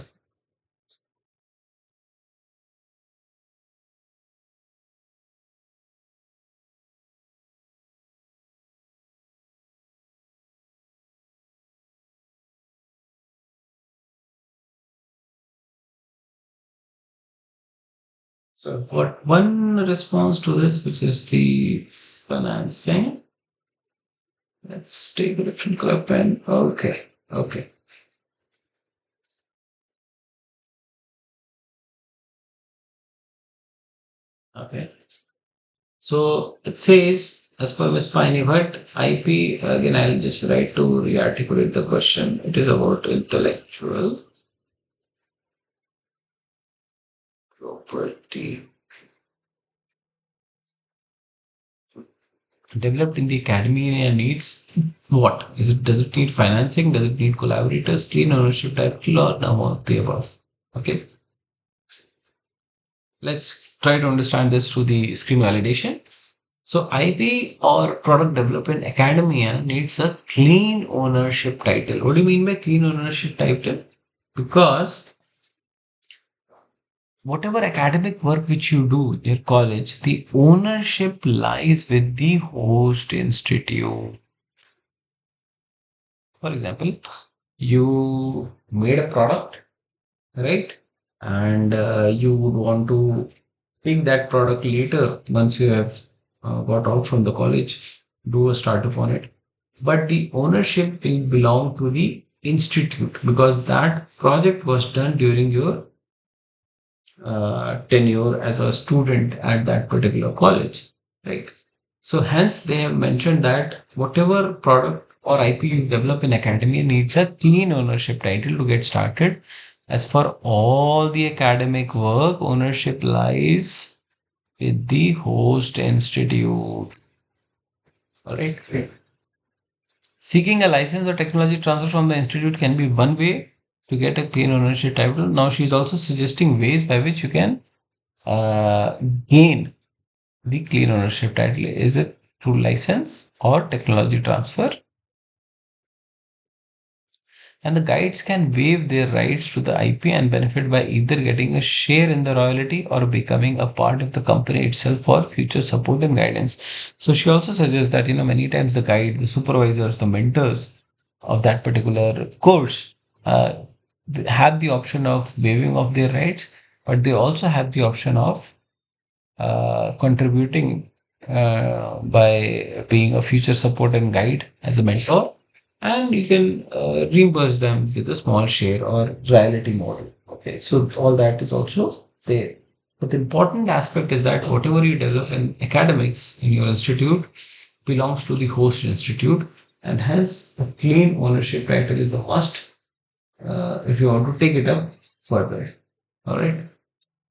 So I've got one response to this, which is the financing. Let's take a different color pen. Okay. Okay. Okay. So it says, as per Ms. Piney Bhatt, IP, again, I'll just write to re-articulate the question. It is about intellectual property developed in the academia needs what? Does it need financing? Does it need collaborators, clean ownership title, or none of the above? Okay. Let's try to understand this through the screen validation. So IP or product development academia needs a clean ownership title. What do you mean by clean ownership title? Because whatever academic work which you do in your college, the ownership lies with the host institute. For example, you made a product, right? And you would want to take that product later once you have got out from the college, do a startup on it. but the ownership will belong to the institute because that project was done during your tenure as a student at that particular college, right? So hence they have mentioned that whatever product or IP you develop in academia needs a clean ownership title to get started. As for all the academic work, ownership lies with the host institute. All right. Seeking a license or technology transfer from the institute can be one way to get a clean ownership title. Now she's also suggesting ways by which you can uh, gain the clean ownership title. Is it through license or technology transfer? And the guides can waive their rights to the IP and benefit by either getting a share in the royalty or becoming a part of the company itself for future support and guidance. So she also suggests that many times the guide, the supervisors, the mentors of that particular course uh, have the option of waiving of their rights, but they also have the option of contributing by being a future support and guide as a mentor, and you can reimburse them with a small share or royalty model. Okay, so all that is also there. But the important aspect is that whatever you develop in academics in your institute belongs to the host institute, and hence a clean ownership title is a must if you want to take it up further. All right.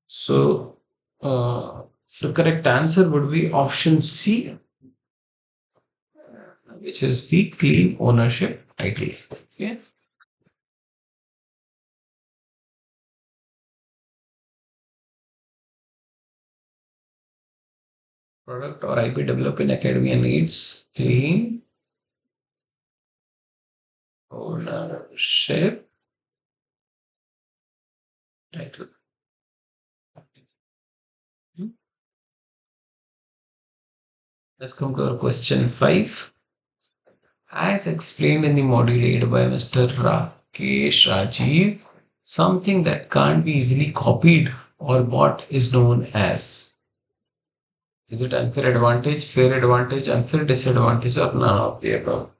So uh, the correct answer would be option C, which is the clean ownership title. Okay. Product or IP developed in academia needs clean ownership title. Let's come to our question 5. As explained in the module 8 by Mr. Rakesh Rajiv, something that can't be easily copied or bought is known as. Is it unfair advantage, fair advantage, unfair disadvantage, or none of the above?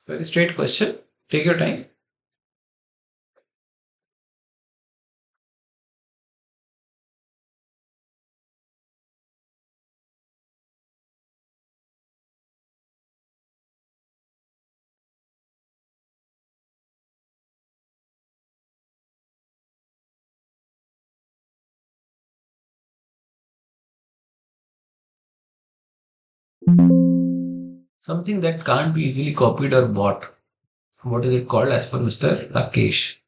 Very straight question. Take your time. Something that can't be easily copied or bought. What is it called as per Mr. Rakesh?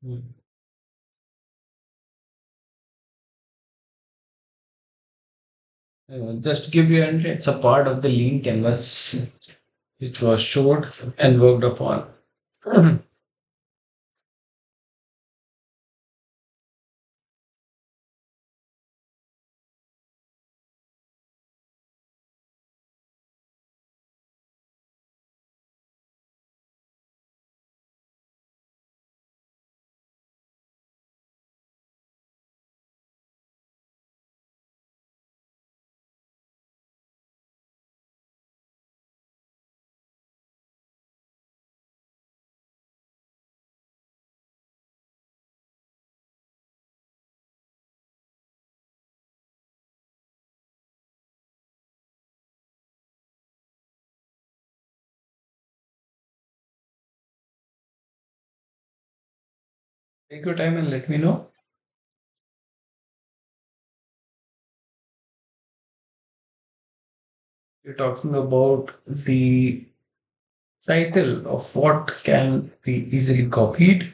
Hmm. Just to give you an it's a part of the lean canvas which was showed and worked upon. Take your time and let me know. You're talking about the title of what can be easily copied.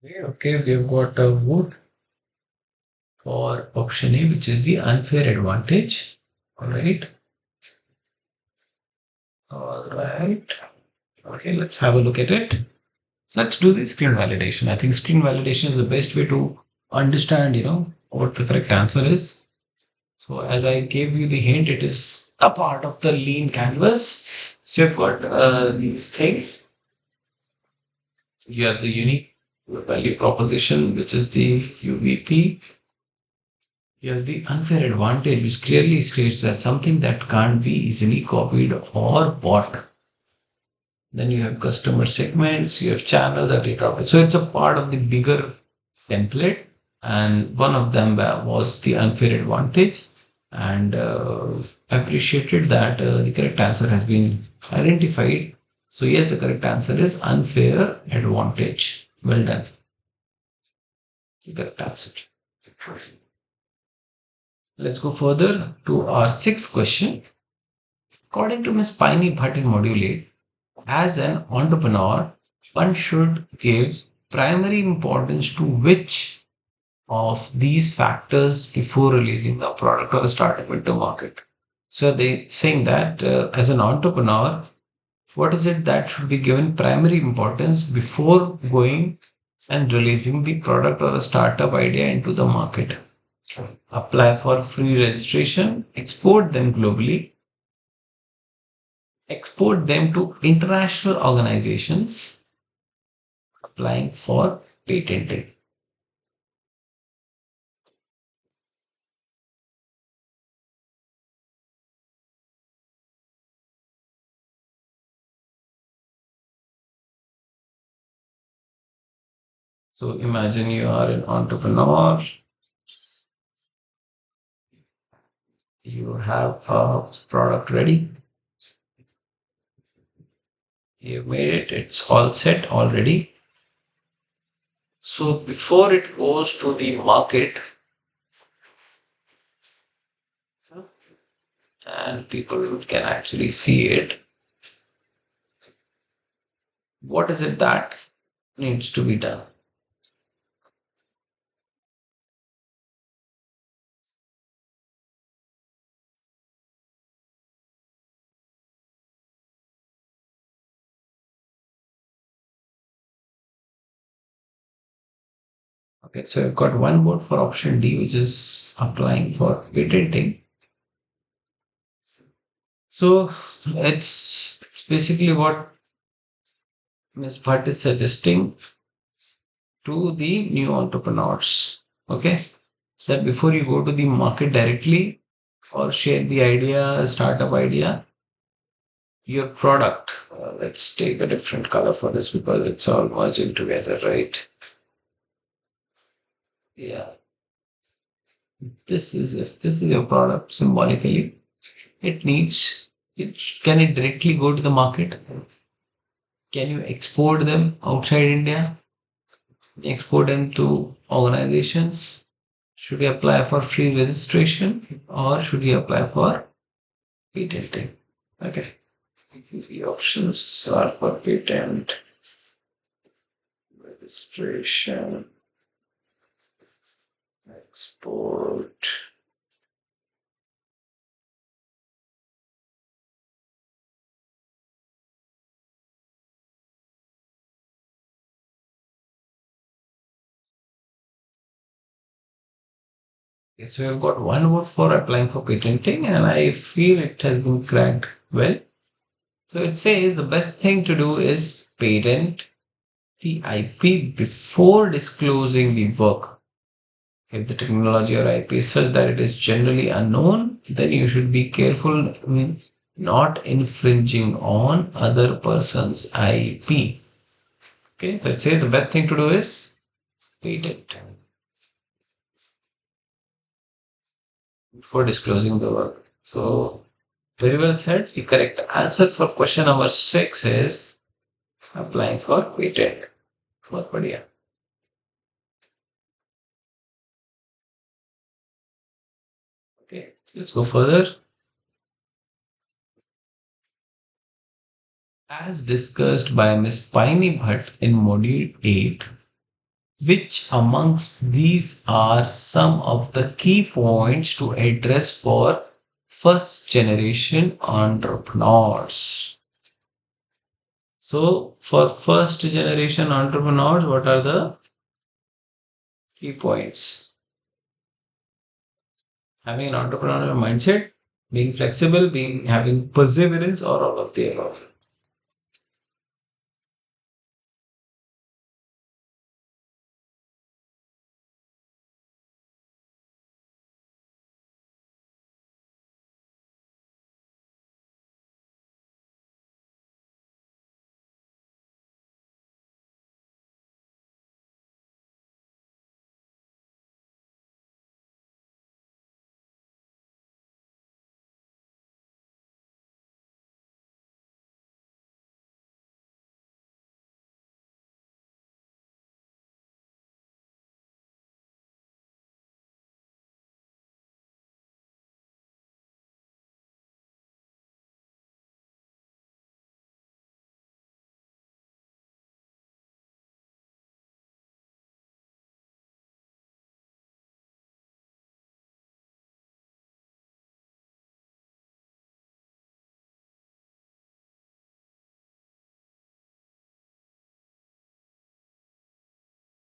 Okay, we've got a vote for option A, which is the unfair advantage. All right. All right. Okay, let's have a look at it. Let's do the screen validation. I think screen validation is the best way to understand, what the correct answer is. So as I gave you the hint, it is a part of the lean canvas. So you've got these things. You have the unique value proposition, which is the UVP. You have the unfair advantage, which clearly states that something that can't be easily copied or bought. Then you have customer segments, you have channels and data. So it's a part of the bigger template. And one of them was the unfair advantage. And I appreciated that the correct answer has been identified. So, yes, the correct answer is unfair advantage. Well done. The correct answer. Let's go further to our sixth question. According to Ms. Piney Bhatt in Module 8, as an entrepreneur, one should give primary importance to which of these factors before releasing the product or startup into market. So they saying that as an entrepreneur, what is it that should be given primary importance before going and releasing the product or a startup idea into the market? Apply for free registration, export them globally, export them to international organizations, applying for patenting. So imagine you are an entrepreneur, you have a product ready, you made it, it's all set already. So before it goes to the market and people can actually see it, what is it that needs to be done? Okay, so I've got one vote for option D, which is applying for patenting. So it's basically what Ms. Bhatt is suggesting to the new entrepreneurs. Okay, that before you go to the market directly or share the idea, startup idea, your product. Let's take a different color for this because it's all merging together, right? Yeah, this is if this is your product symbolically, it needs it. Can it directly go to the market? Can you export them outside India? Export them to organizations? Should we apply for free registration or should we apply for patenting? Okay. The options are for patent, registration, export. Yes, we have got one vote for applying for patenting, and I feel it has been cracked well. So it says the best thing to do is patent the IP before disclosing the work. If the technology or IP is such that it is generally unknown, then you should be careful in not infringing on other person's IP. Okay, let's say the best thing to do is patent before disclosing the work. So, very well said. The correct answer for question number six is applying for patent. बहुत बढ़िया. Okay, let's go further. As discussed by Ms. Piney Bhatt in Module 8, Which amongst these are some of the key points to address for first generation entrepreneurs? So, for first generation entrepreneurs, what are the key points? Having an entrepreneurial mindset, being flexible, being having perseverance, or all of the above.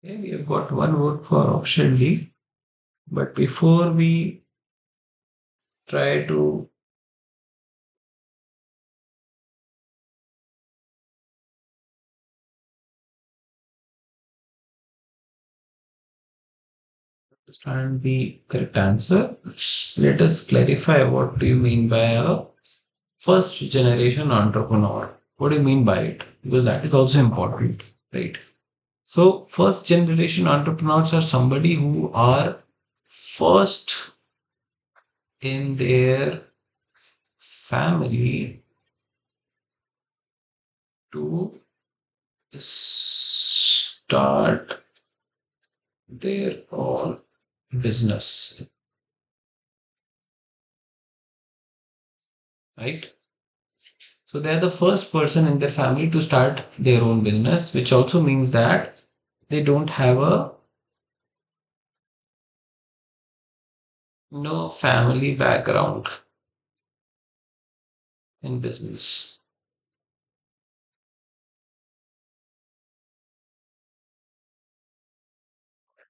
Okay, we have got one vote for option D. But before we try to understand the correct answer, let us clarify what do you mean by a first generation entrepreneur. What do you mean by it? Because that is also important, right? So, first generation entrepreneurs are somebody who are first in their family to start their own business, right? So they are the first person in their family to start their own business, which also means that they don't have a no family background in business,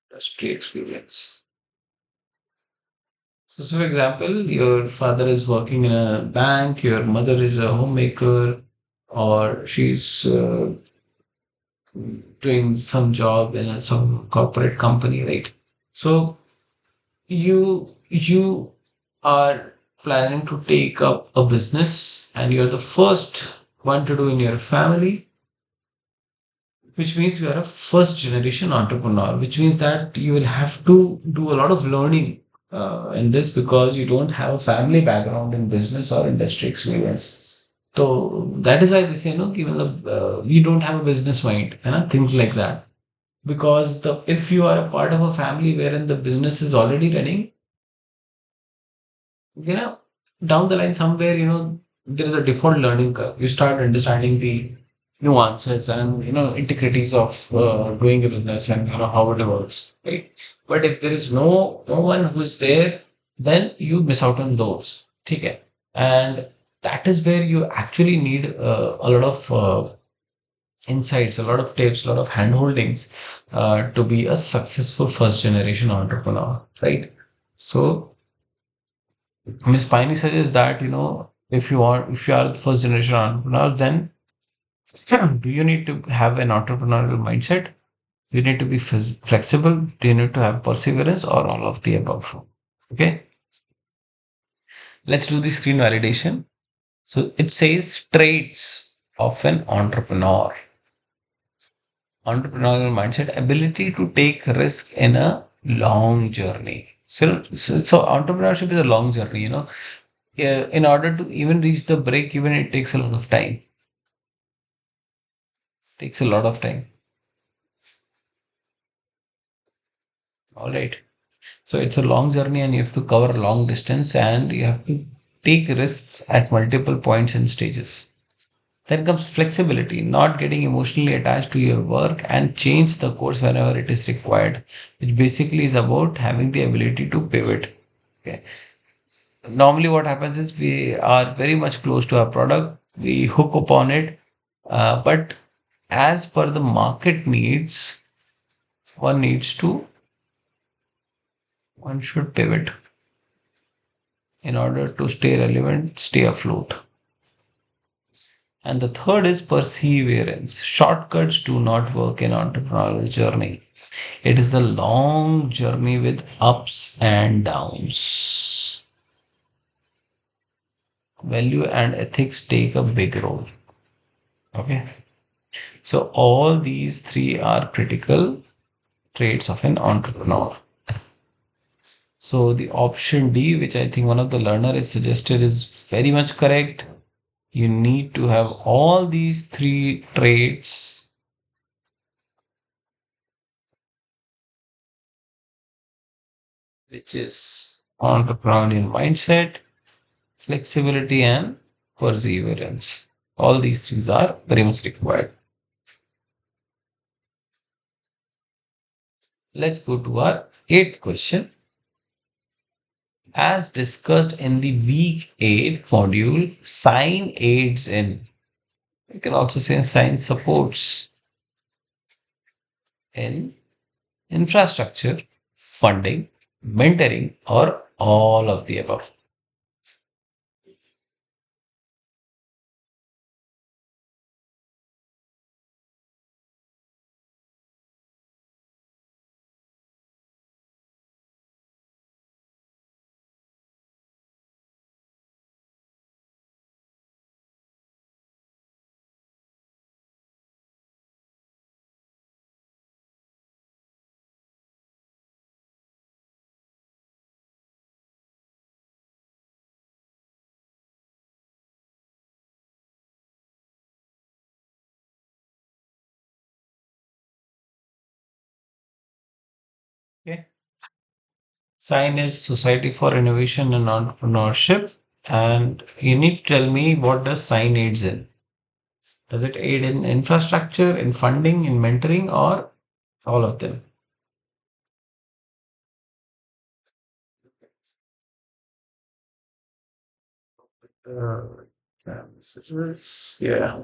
industry experience. So, for example, your father is working in a bank, your mother is a homemaker, or she's doing some job in some corporate company, right? So you are planning to take up a business, and you're the first one to do in your family, which means you are a first generation entrepreneur, which means that you will have to do a lot of learning in this because you don't have a family background in business or industry experience. So that is why they say, no, given the you don't have a business mind, things like that. Because the if you are a part of a family wherein the business is already running, you know, down the line somewhere, there is a default learning curve. You start understanding the nuances and intricacies of doing a business and how it works, right? But if there is no one who is there, then you miss out on those. Okay, and that is where you actually need a lot of insights, a lot of tips, a lot of hand holdings to be a successful first generation entrepreneur, right? So Miss Piney suggests that, if you are the first generation entrepreneur, then do you need to have an entrepreneurial mindset? Do you need to be flexible? Do you need to have perseverance or all of the above? Okay, let's do the screen validation. So it says traits of an entrepreneur. Entrepreneurial mindset, ability to take risk in a long journey. So entrepreneurship is a long journey, in order to even reach the break even, it takes a lot of time. Takes a lot of time. All right. So it's a long journey and you have to cover a long distance and you have to take risks at multiple points and stages. Then comes flexibility, not getting emotionally attached to your work and change the course whenever it is required, which basically is about having the ability to pivot. Okay. Normally, what happens is we are very much close to our product, we hook upon it, but as per the market needs, one needs to, one should pivot in order to stay relevant, stay afloat. And the third is perseverance. Shortcuts do not work in entrepreneurial journey. It is the long journey with ups and downs. Value and ethics take a big role. Okay. So all these three are critical traits of an entrepreneur. So the option D, which I think one of the learner is suggested, is very much correct. You need to have all these three traits, which is entrepreneurial mindset, flexibility, and perseverance. All these things are very much required. Let's go to our eighth question. As discussed in the week 8 module, sign aids in. You can also say sign supports in infrastructure, funding, mentoring, or all of the above. Okay. Sign is Society for Innovation and Entrepreneurship. And you need to tell me, what does sign aids in? Does it aid in infrastructure, in funding, in mentoring, or all of them? Uh, yeah.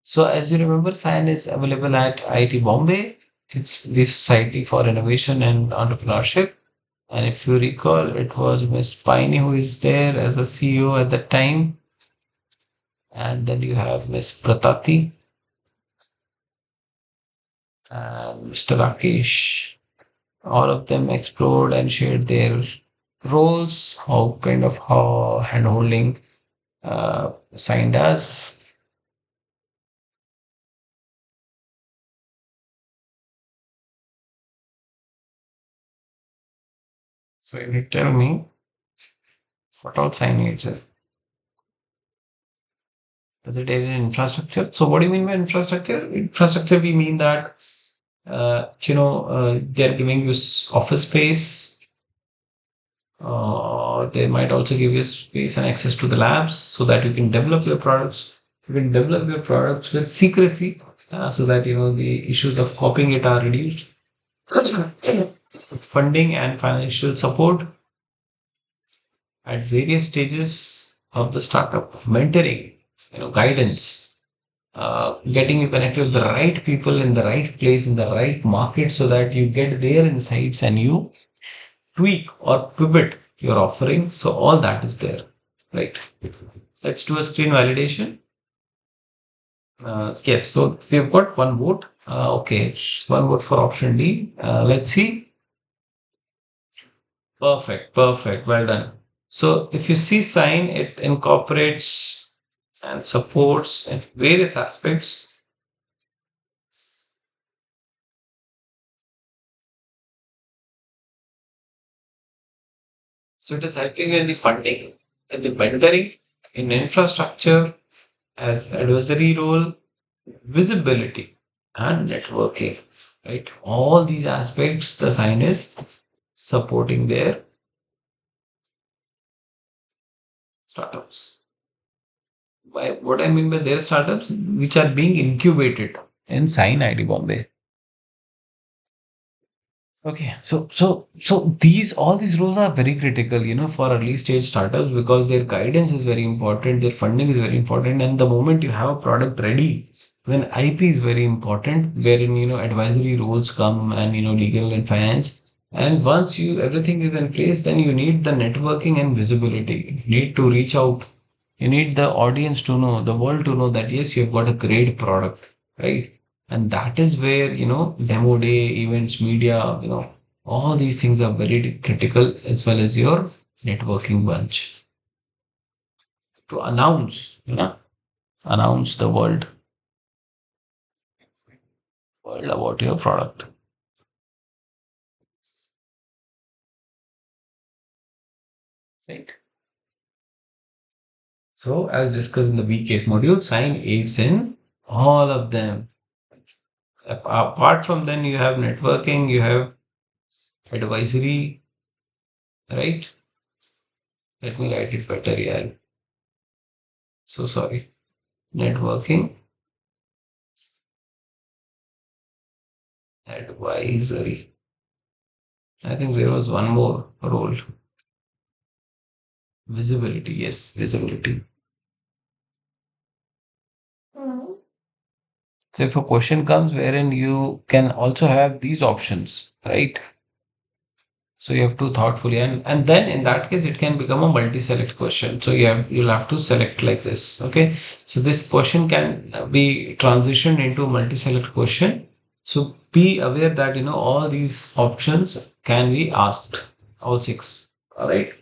So as you remember, sign is available at IIT Bombay. It's the Society for Innovation and Entrepreneurship. And if you recall, it was Miss Piney who is there as a CEO at that time. And then you have Miss Pratati and Mr. Rakesh. All of them explored and shared their roles, how hand holding sign does. So you tell me what all sign needs it. Does it aid in infrastructure? So what do you mean by infrastructure? Infrastructure, we mean that they're giving you office space. They might also give you space and access to the labs so that you can develop your products. You can develop your products with secrecy so that the issues of copying it are reduced. Funding and financial support at various stages of the startup, mentoring, guidance, getting you connected with the right people in the right place in the right market so that you get their insights and you tweak or pivot your offering. So all that is there, right? Let's do a screen validation. Yes, so we've got one vote. Okay, it's one vote for option D. Let's see. Perfect, perfect. Well done. So if you see sign, it incorporates and supports in various aspects. So it is helping you in the funding, in the mentoring, in infrastructure, as advisory role, visibility, and networking. Right? All these aspects, the sign is supporting their startups. What I mean by their startups, which are being incubated in Sign ID Bombay. Okay, so these all these roles are very critical, for early stage startups because their guidance is very important, their funding is very important, and the moment you have a product ready, then IP is very important, wherein advisory roles come and legal and finance. And once you everything is in place, then you need the networking and visibility. You need to reach out. You need the audience to know, the world to know that yes, you've got a great product, right? And that is where, demo day, events, media, all these things are very critical as well as your networking bunch to announce the world about your product. Right. So as discussed in the week 8 module, sign aids in all of them. Apart from then, you have networking, you have advisory, right? Let me write it better. Yeah. So sorry. Networking, advisory. I think there was one more role. Visibility. Yes, visibility. So if a question comes wherein you can also have these options, right? So you have to thoughtfully and then in that case it can become a multi-select question. So you'll have to select like this. Okay. So this question can be transitioned into multi-select question. So be aware that all these options can be asked. All six. All right.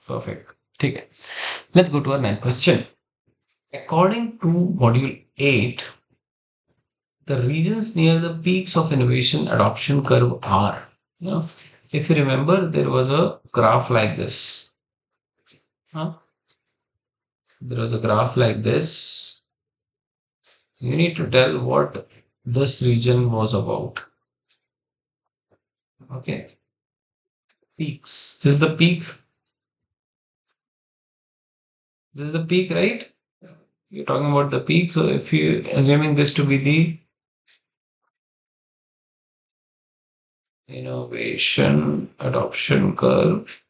Perfect. Okay. Let's go to our next question. According to module 8, the regions near the peaks of innovation adoption curve are, you know, if you remember, there was a graph like this. Huh? There was a graph like this. You need to tell what this region was about. Okay. Peaks. This is the peak. This is the peak, right? You're talking about the peak. So if you assuming this to be the innovation adoption curve,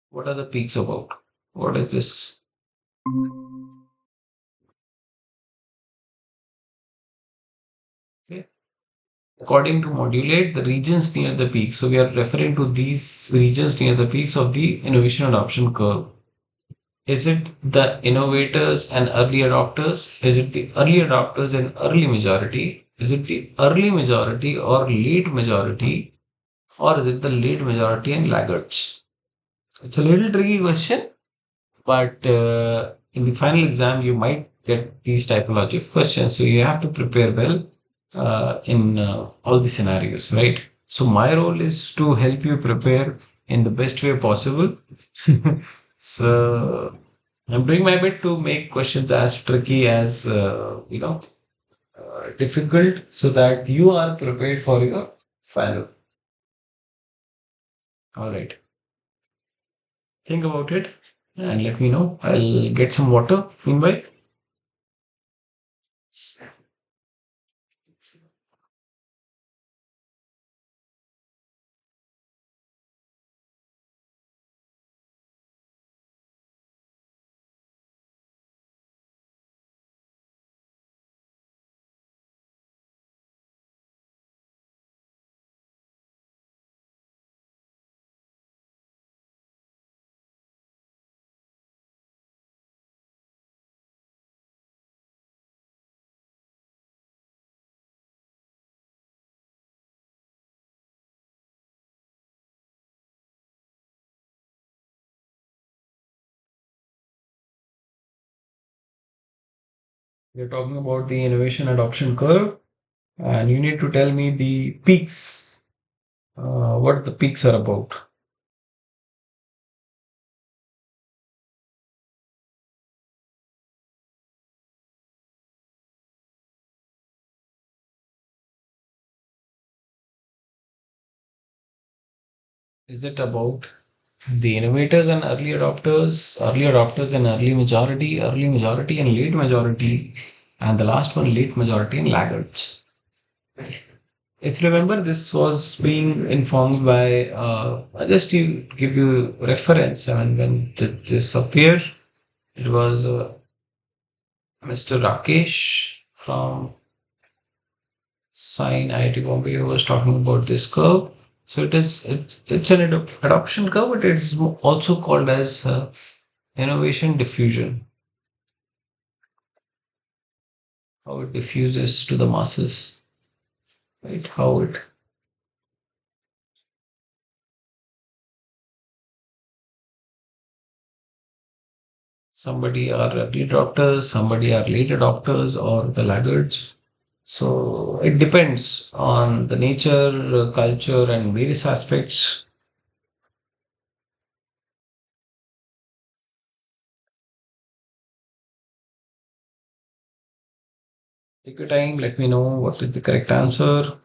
what are the peaks about? What is this? Okay. According to modulate, the regions near the peak. So we are referring to these regions near the peaks of the innovation adoption curve. Is it the innovators and early adopters? Is it the early adopters and early majority? Is it the early majority or late majority? Or is it the late majority and laggards? It's a little tricky question, but in the final exam you might get these typology of questions, so you have to prepare well in all the scenarios, right? So my role is to help you prepare in the best way possible. So I'm doing my bit to make questions as tricky as difficult so that you are prepared for your final. All right, think about it and let me know. I'll get some water meanwhile. We're talking about the innovation adoption curve, and you need to tell me the peaks, what the peaks are about. Is it about The innovators and early adopters and early majority and late majority, and the last one, late majority and laggards. If you remember, this was being informed by, just to give you reference, I mean, when this appeared, it was Mr. Rakesh from Sign IIT Bombay who was talking about this curve. So it's an adoption curve, but it's also called as innovation diffusion. How it diffuses to the masses, right? How it somebody are early adopters, somebody are late adopters, or the laggards. So it depends on the nature, culture, and various aspects. Take your time. Let me know what is the correct answer.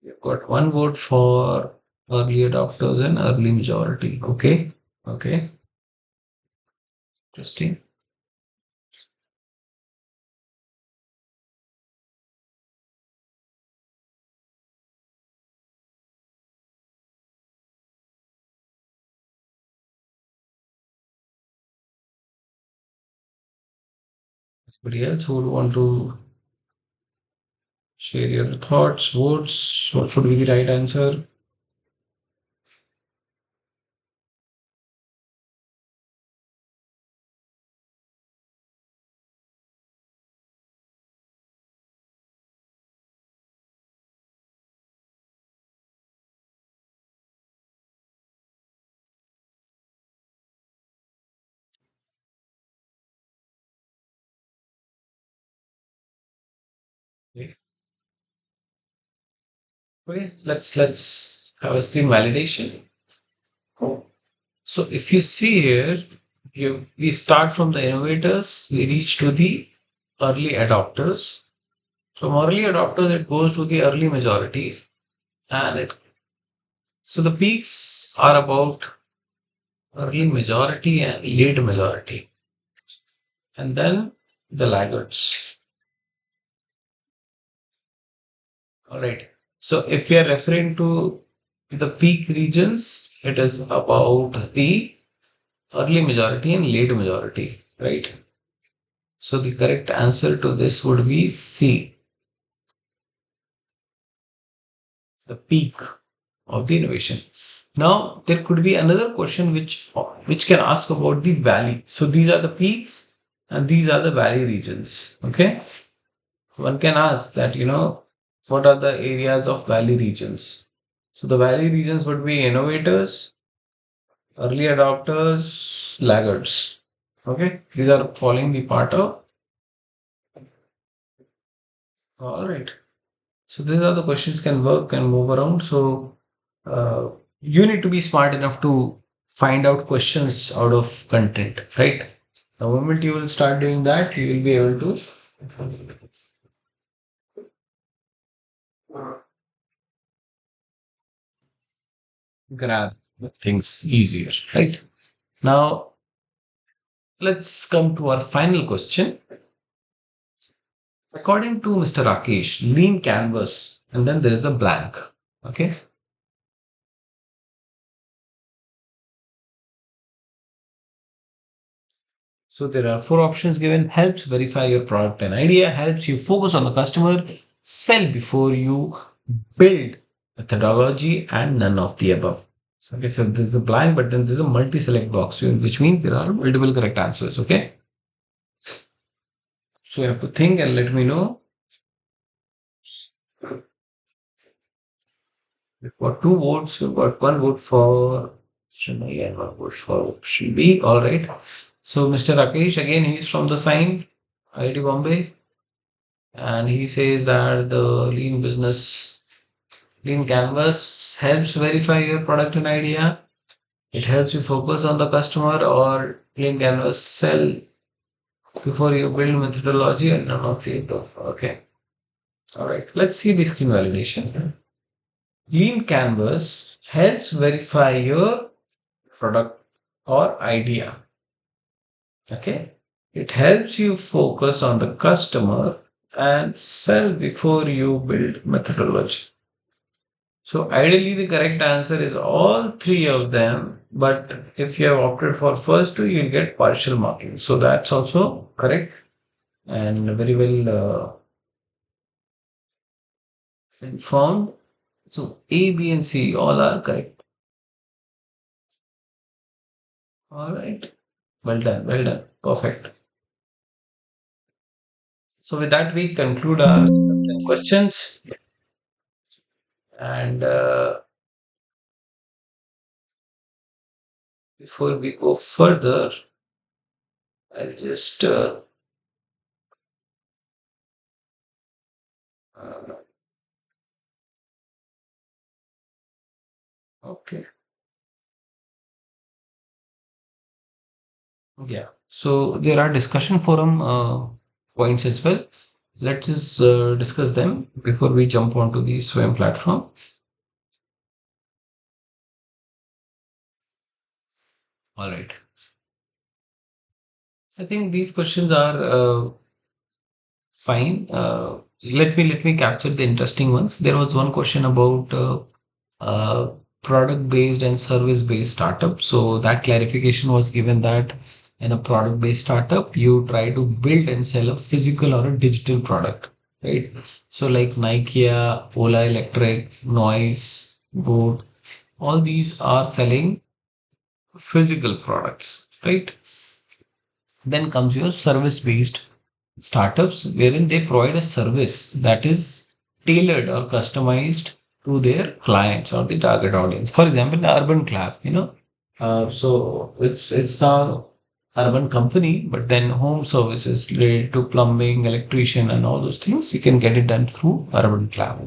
You've got one vote for early adopters and early majority. Okay. Okay. Interesting. Anybody else who would want to share your thoughts, votes? What would be the right answer? Okay. Okay. Let's have a screen validation. So if you see here, we start from the innovators, we reach to the early adopters. From early adopters, it goes to the early majority, and it so the peaks are about early majority and late majority, and then the laggards. All right. So if we are referring to the peak regions, it is about the early majority and late majority, right? So the correct answer to this would be C, the peak of the innovation. Now there could be another question which can ask about the valley. So these are the peaks and these are the valley regions. Okay, one can ask that what are the areas of valley regions. So the valley regions would be innovators, early adopters, laggards. Okay, these are falling the part of. All right. So these are the questions can work and move around. So uh, you need to be smart enough to find out questions out of content, right? The moment you will start doing that, you will be able to grab things easier, right? Now, let's come to our final question. According to Mr. Rakesh, lean canvas, and then there is a blank. Okay. So there are four options given: helps verify your product and idea, helps you focus on the customer, sell before you build, methodology, and none of the above. So, okay, so there's a blank, but then there's a multi-select box, which means there are multiple correct answers. Okay. So you have to think and let me know. We've got two votes. We've got one vote for option A and one vote for option B. All right. So Mr. Rakesh, again, he's from the sign IIT Bombay, and he says that the lean canvas helps verify your product and idea. It helps you focus on the customer, or lean canvas sell before you build methodology and none of the above. Okay. All right. Let's see the screen validation. Clean canvas helps verify your product or idea. Okay. It helps you focus on the customer and sell before you build methodology. So ideally the correct answer is all three of them. But if you have opted for first two, you'll get partial marking. So that's also correct and very well informed. So A, B, and C all are correct. All right. Well done. Well done. Perfect. So with that, we conclude our 10 questions. And before we go further, I'll just uh, okay. Yeah. So there are discussion forum points as well. Let's just discuss them before we jump onto the Swim platform. All right. I think these questions are fine. Let me capture the interesting ones. There was one question about uh, product based and service based startup. So that clarification was given that in a product based startup, you try to build and sell a physical or a digital product, right? So like Nike, Ola Electric, Noise, Boot, all these are selling physical products, right? Then comes your service based startups, wherein they provide a service that is tailored or customized to their clients or the target audience. For example, Urban Clap, so it's a urban company, but then home services related to plumbing, electrician, and all those things you can get it done through Urban Clap.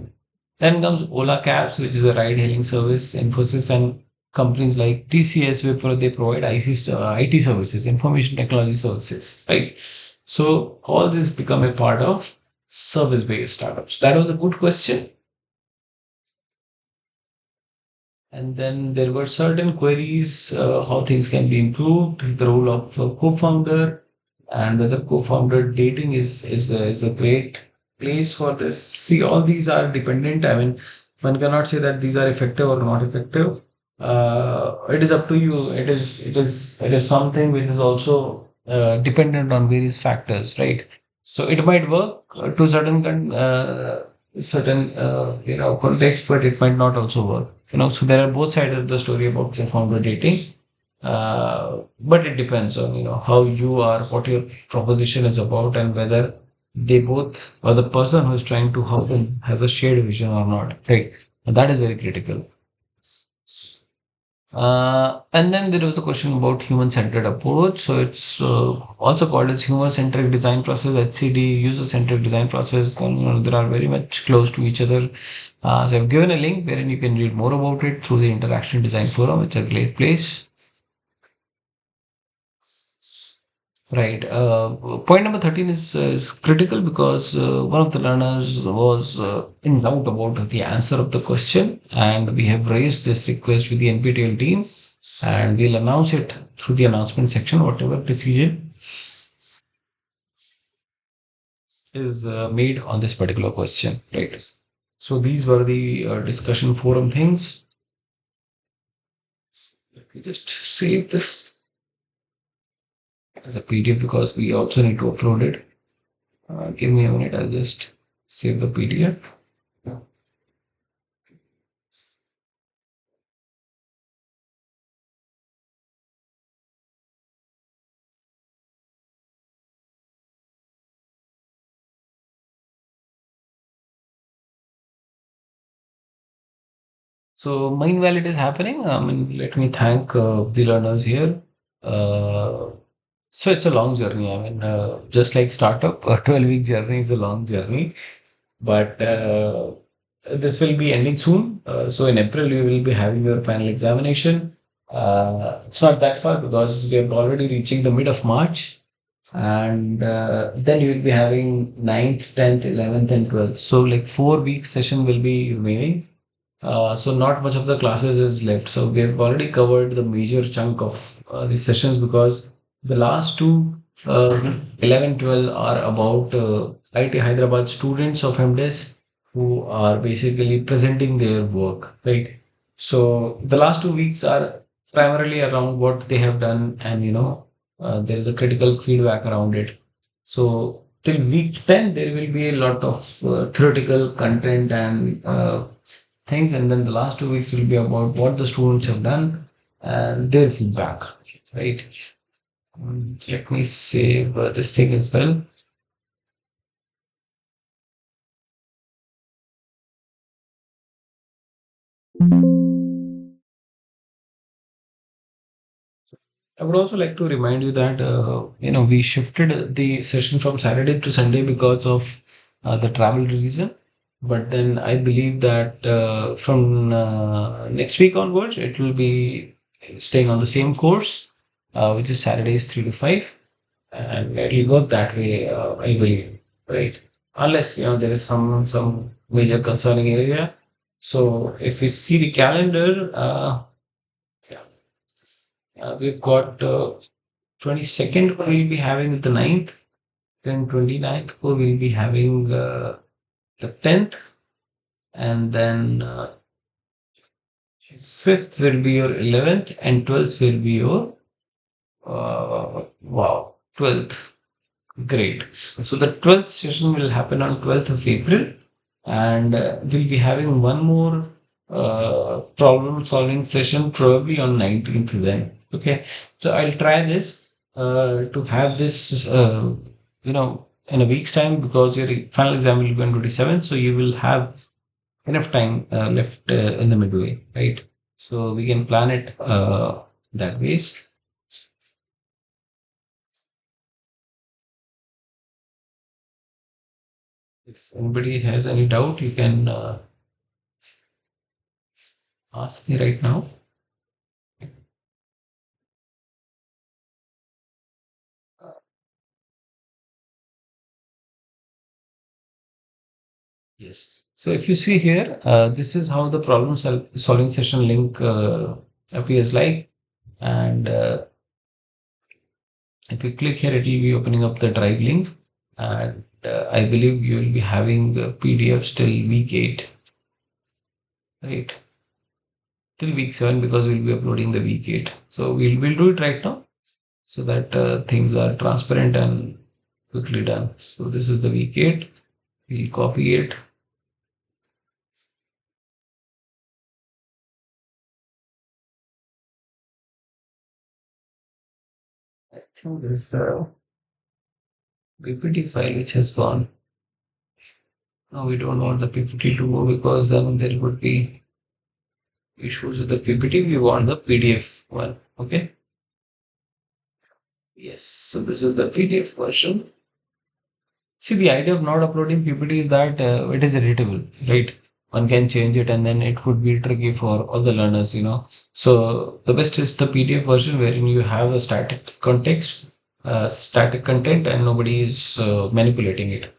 Then comes Ola Cabs, which is a ride-hailing service. Infosys and companies like TCS, where they provide IT services, information technology services, right? So all this become a part of service-based startups. That was a good question. And then there were certain queries, how things can be improved, the role of a co-founder, and whether co-founder dating is a great place for this. See, all these are dependent. I mean, one cannot say that these are effective or not effective. It is up to you. It is something which is also dependent on various factors, right? So it might work to certain context, but it might not also work. So there are both sides of the story about co-founder dating. But it depends on how you are, what your proposition is about, and whether they both, or the person who is trying to help them, has a shared vision or not, right? And that is very critical. And then there was a question about human-centered approach. So it's also called as human-centric design process, HCD, user-centric design process. And, they are very much close to each other. So I've given a link wherein you can read more about it through the Interaction Design Forum. It's a great place. Right. Point number 13 is critical because one of the learners was in doubt about the answer of the question, and we have raised this request with the NPTEL team, and we'll announce it through the announcement section, whatever decision is made on this particular question. Right. So these were the discussion forum things. Let me just save this as a PDF because we also need to upload it. Give me a minute. I'll just save the PDF. So mind valid is happening. I mean, let me thank the learners here. Uh, so it's a long journey. I mean, just like startup, a 12-week journey is a long journey, but this will be ending soon. So in April, you will be having your final examination. It's not that far because we are already reaching the mid of March, and then you will be having 9th, 10th, 11th, and 12th. So like 4 weeks session will be remaining, So not much of the classes is left. So we have already covered the major chunk of these sessions because the last two, 11, 12 are about IT Hyderabad students of MDes who are basically presenting their work, right? So the last 2 weeks are primarily around what they have done, and there is a critical feedback around it. So till week 10, there will be a lot of theoretical content and things, and then the last 2 weeks will be about what the students have done and their feedback, right? Let me save this thing as well. I would also like to remind you that we shifted the session from Saturday to Sunday because of the travel reason. But then I believe that from next week onwards, it will be staying on the same course, which is Saturdays 3 to 5, and it'll go that way. I believe, right? Unless there is some major concerning area. So if we see the calendar, yeah, we've got 22nd we'll be having the 9th, then 29th we'll be having the 10th, and then 5th will be your 11th, and 12th will be your wow, 12th. Great. So the 12th session will happen on 12th of April, and we'll be having one more problem solving session probably on 19th then. Okay. So I'll try this to have this, in a week's time, because your final exam will be on 27th. So you will have enough time left in the midway, right? So we can plan it that ways. If anybody has any doubt, you can ask me right now. Yes. So if you see here, this is how the solving session link appears like. And if you click here, it will be opening up the drive link. And I believe you will be having PDFs till week 8, right? Till week 7, because we'll be uploading the week 8. So we'll do it right now so that things are transparent and quickly done. So this is the week 8. We'll copy it. I think this PPT file which has gone. No, we don't want the PPT to go because then there would be issues with the PPT. We want the PDF one. Okay. Yes. So this is the PDF version. See, the idea of not uploading PPT is that it is editable, right? One can change it, and then it would be tricky for all the learners. So the best is the PDF version wherein you have a static context, static content, and nobody is manipulating it.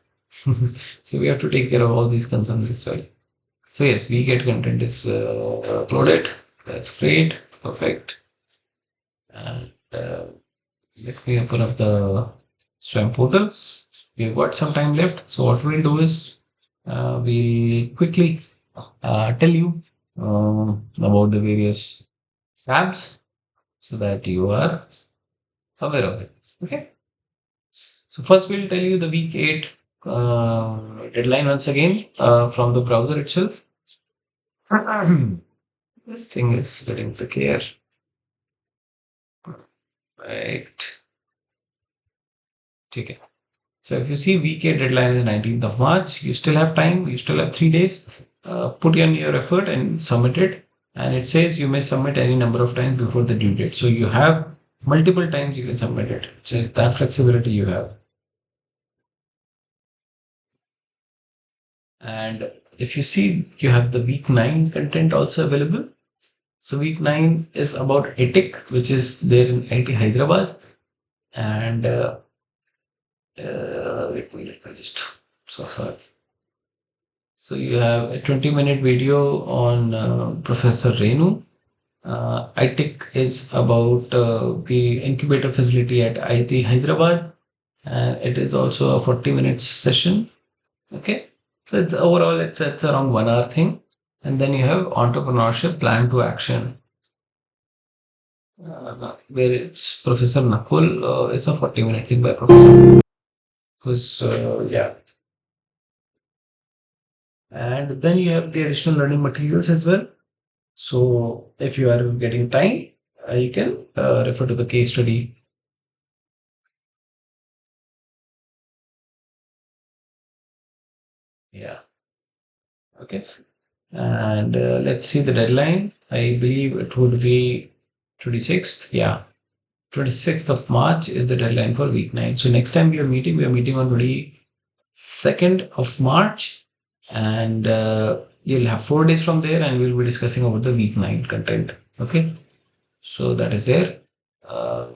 So we have to take care of all these concerns as well. So yes, we get content is uploaded. That's great. Perfect. And let me open up the SWAM portal. We've got some time left. So what we'll do is we'll quickly tell you about the various tabs so that you are aware of it. Okay. So first we'll tell you the week 8 deadline once again from the browser itself. This thing is getting trickier. Right. Okay. So if you see week 8 deadline is 19th of March, you still have time, you still have 3 days. Put in your effort and submit it. And it says you may submit any number of times before the due date. So you have multiple times you can submit it. So that flexibility you have. And if you see, you have the week 9 content also available. So week 9 is about ethic, which is there in IT Hyderabad. And let me just, so sorry. So you have a 20-minute video on Professor Renu. ITIC is about the incubator facility at IIT Hyderabad, and it is also a 40 minutes session. Okay, so it's overall it's around 1 hour thing, and then you have entrepreneurship plan to action, where it's Professor Nakul. It's a 40-minute thing by Professor. Because yeah, and then you have the additional learning materials as well. So if you are getting time, you can refer to the case study. Yeah. Okay. And let's see the deadline. I believe it would be 26th. Yeah. 26th of March is the deadline for week 9. So next time we are meeting on 22nd of March, and you'll have 4 days from there, and we'll be discussing about the week 9 content. Okay. So that is there. Uh,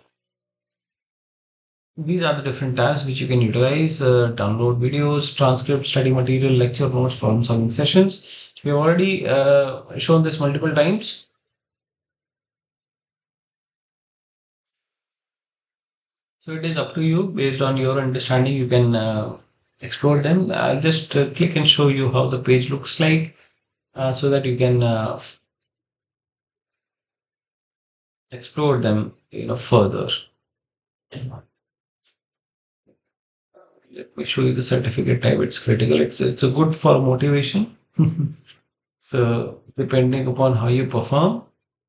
These are the different tabs which you can utilize: download videos, transcript, study material, lecture notes, problem solving sessions. We have already shown this multiple times. So it is up to you based on your understanding. You can explore them. I'll just click and show you how the page looks like, so that you can explore them, further. Let me show you the certificate type. It's critical. It's a good for motivation. So depending upon how you perform,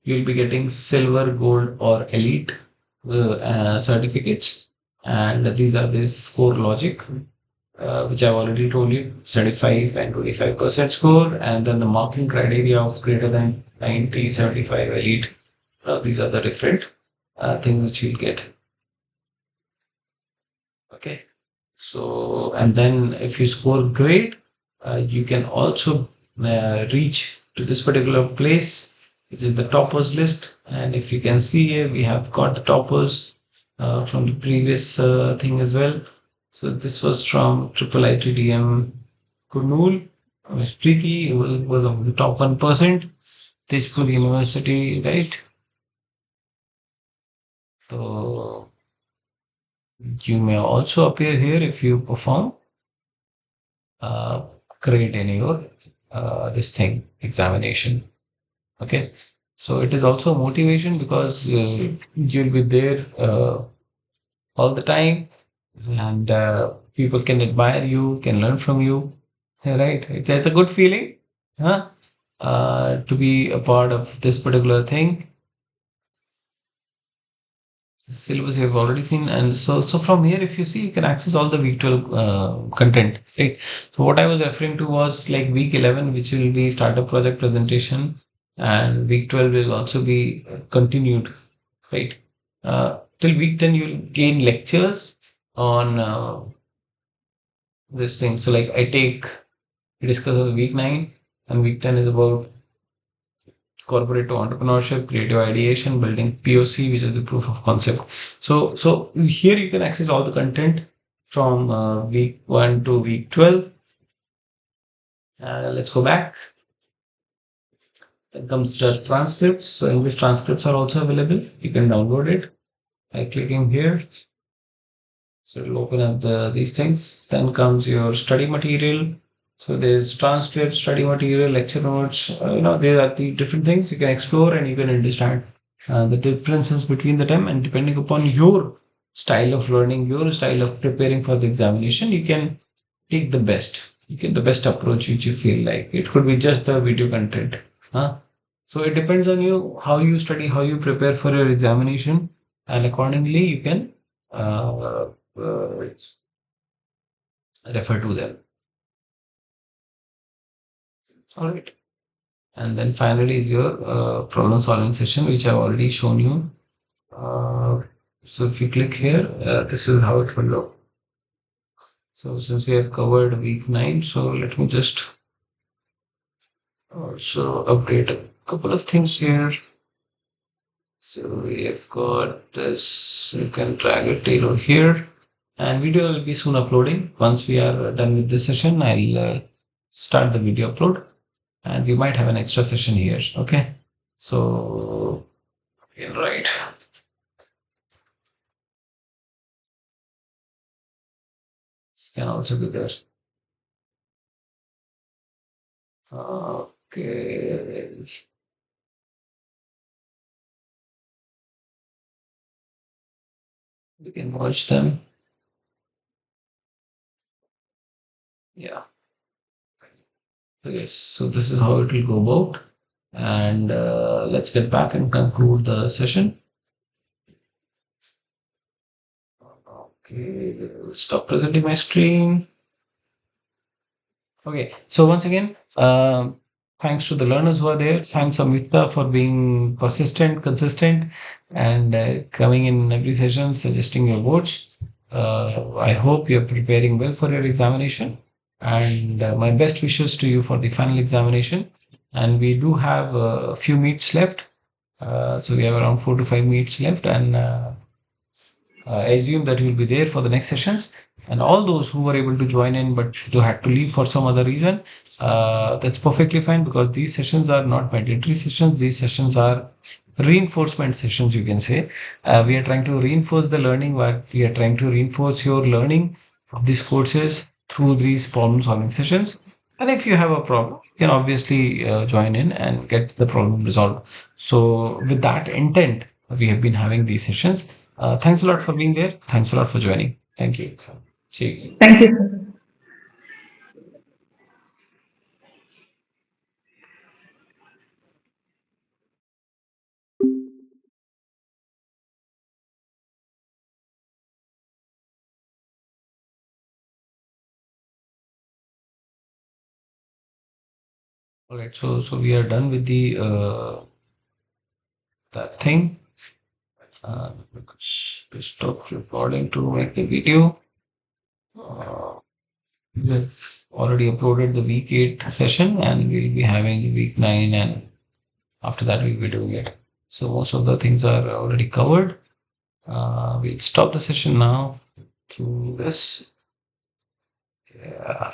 you'll be getting silver, gold, or elite certificates. And these are this score logic, which I've already told you, 75 and 25% score. And then the marking criteria of greater than 90, 75, elite. These are the different things which you'll get. Okay. So, and then if you score great, you can also reach to this particular place, which is the toppers list. And if you can see here, we have got the toppers from the previous thing as well. So this was from Triple ITDM Kurnool, Miss Preeti, who was of the top 1%, Tejpur University, right? So you may also appear here if you perform uh, great in your this thing examination. Okay, so it is also motivation because you'll be there all the time, and people can admire you, can learn from you. Right? It's a good feeling, huh? To be a part of this particular thing. Syllabus you have already seen, and so from here, if you see, you can access all the week 12 content, right? So what I was referring to was like week 11, which will be startup project presentation, and week 12 will also be continued, right? Till week 10 you'll gain lectures on this thing. So like we discuss on the week 9, and week 10 is about corporate to entrepreneurship, creative ideation, building POC, which is the proof of concept. So here you can access all the content from week 1 to week 12. Let's go back. Then comes the transcripts. So English transcripts are also available. You can download it by clicking here. So it'll open up these things. Then comes your study material. So there's transcript, study material, lecture notes. There are the different things you can explore and you can understand the differences between the them. And depending upon your style of learning, your style of preparing for the examination, you can take the best. You get the best approach which you feel like. It could be just the video content. Huh? So it depends on you how you study, how you prepare for your examination, and accordingly you can refer to them. All right. And then finally is your problem solving session, which I've already shown you. Uh, so if you click here, this is how it will look. So since we have covered week 9, so let me just also update a couple of things here. So we have got this, you can drag it tailor here, and video will be soon uploading. Once we are done with this session, I'll start the video upload, and we might have an extra session here. Okay. So, okay, right. This can also be there. Okay. We can merge them. Yeah. So yes. So this is how it will go about. And let's get back and conclude the session. Okay. Stop presenting my screen. Okay, so once again, thanks to the learners who are there. Thanks, Amrita, for being persistent, consistent, and coming in every session, suggesting your votes. I hope you're preparing well for your examination, and my best wishes to you for the final examination. And we do have a few meets left, so we have around 4 to 5 meets left, and I assume that you'll be there for the next sessions. And all those who were able to join in but who had to leave for some other reason, that's perfectly fine because these sessions are not mandatory sessions. These sessions are reinforcement sessions, you can say. We are trying to reinforce the learning, but we are trying to reinforce your learning of these courses through these problem solving sessions. And if you have a problem, you can obviously join in and get the problem resolved. So, with that intent, we have been having these sessions. Thanks a lot for being there. Thanks a lot for joining. Thank you. See you. Thank you. All right. So we are done with the that thing. Uh, we stop recording to make the video. Uh, we've already uploaded the week 8 session, and we'll be having week 9, and after that we'll be doing it. So most of the things are already covered. We'll stop the session now through this. Yeah.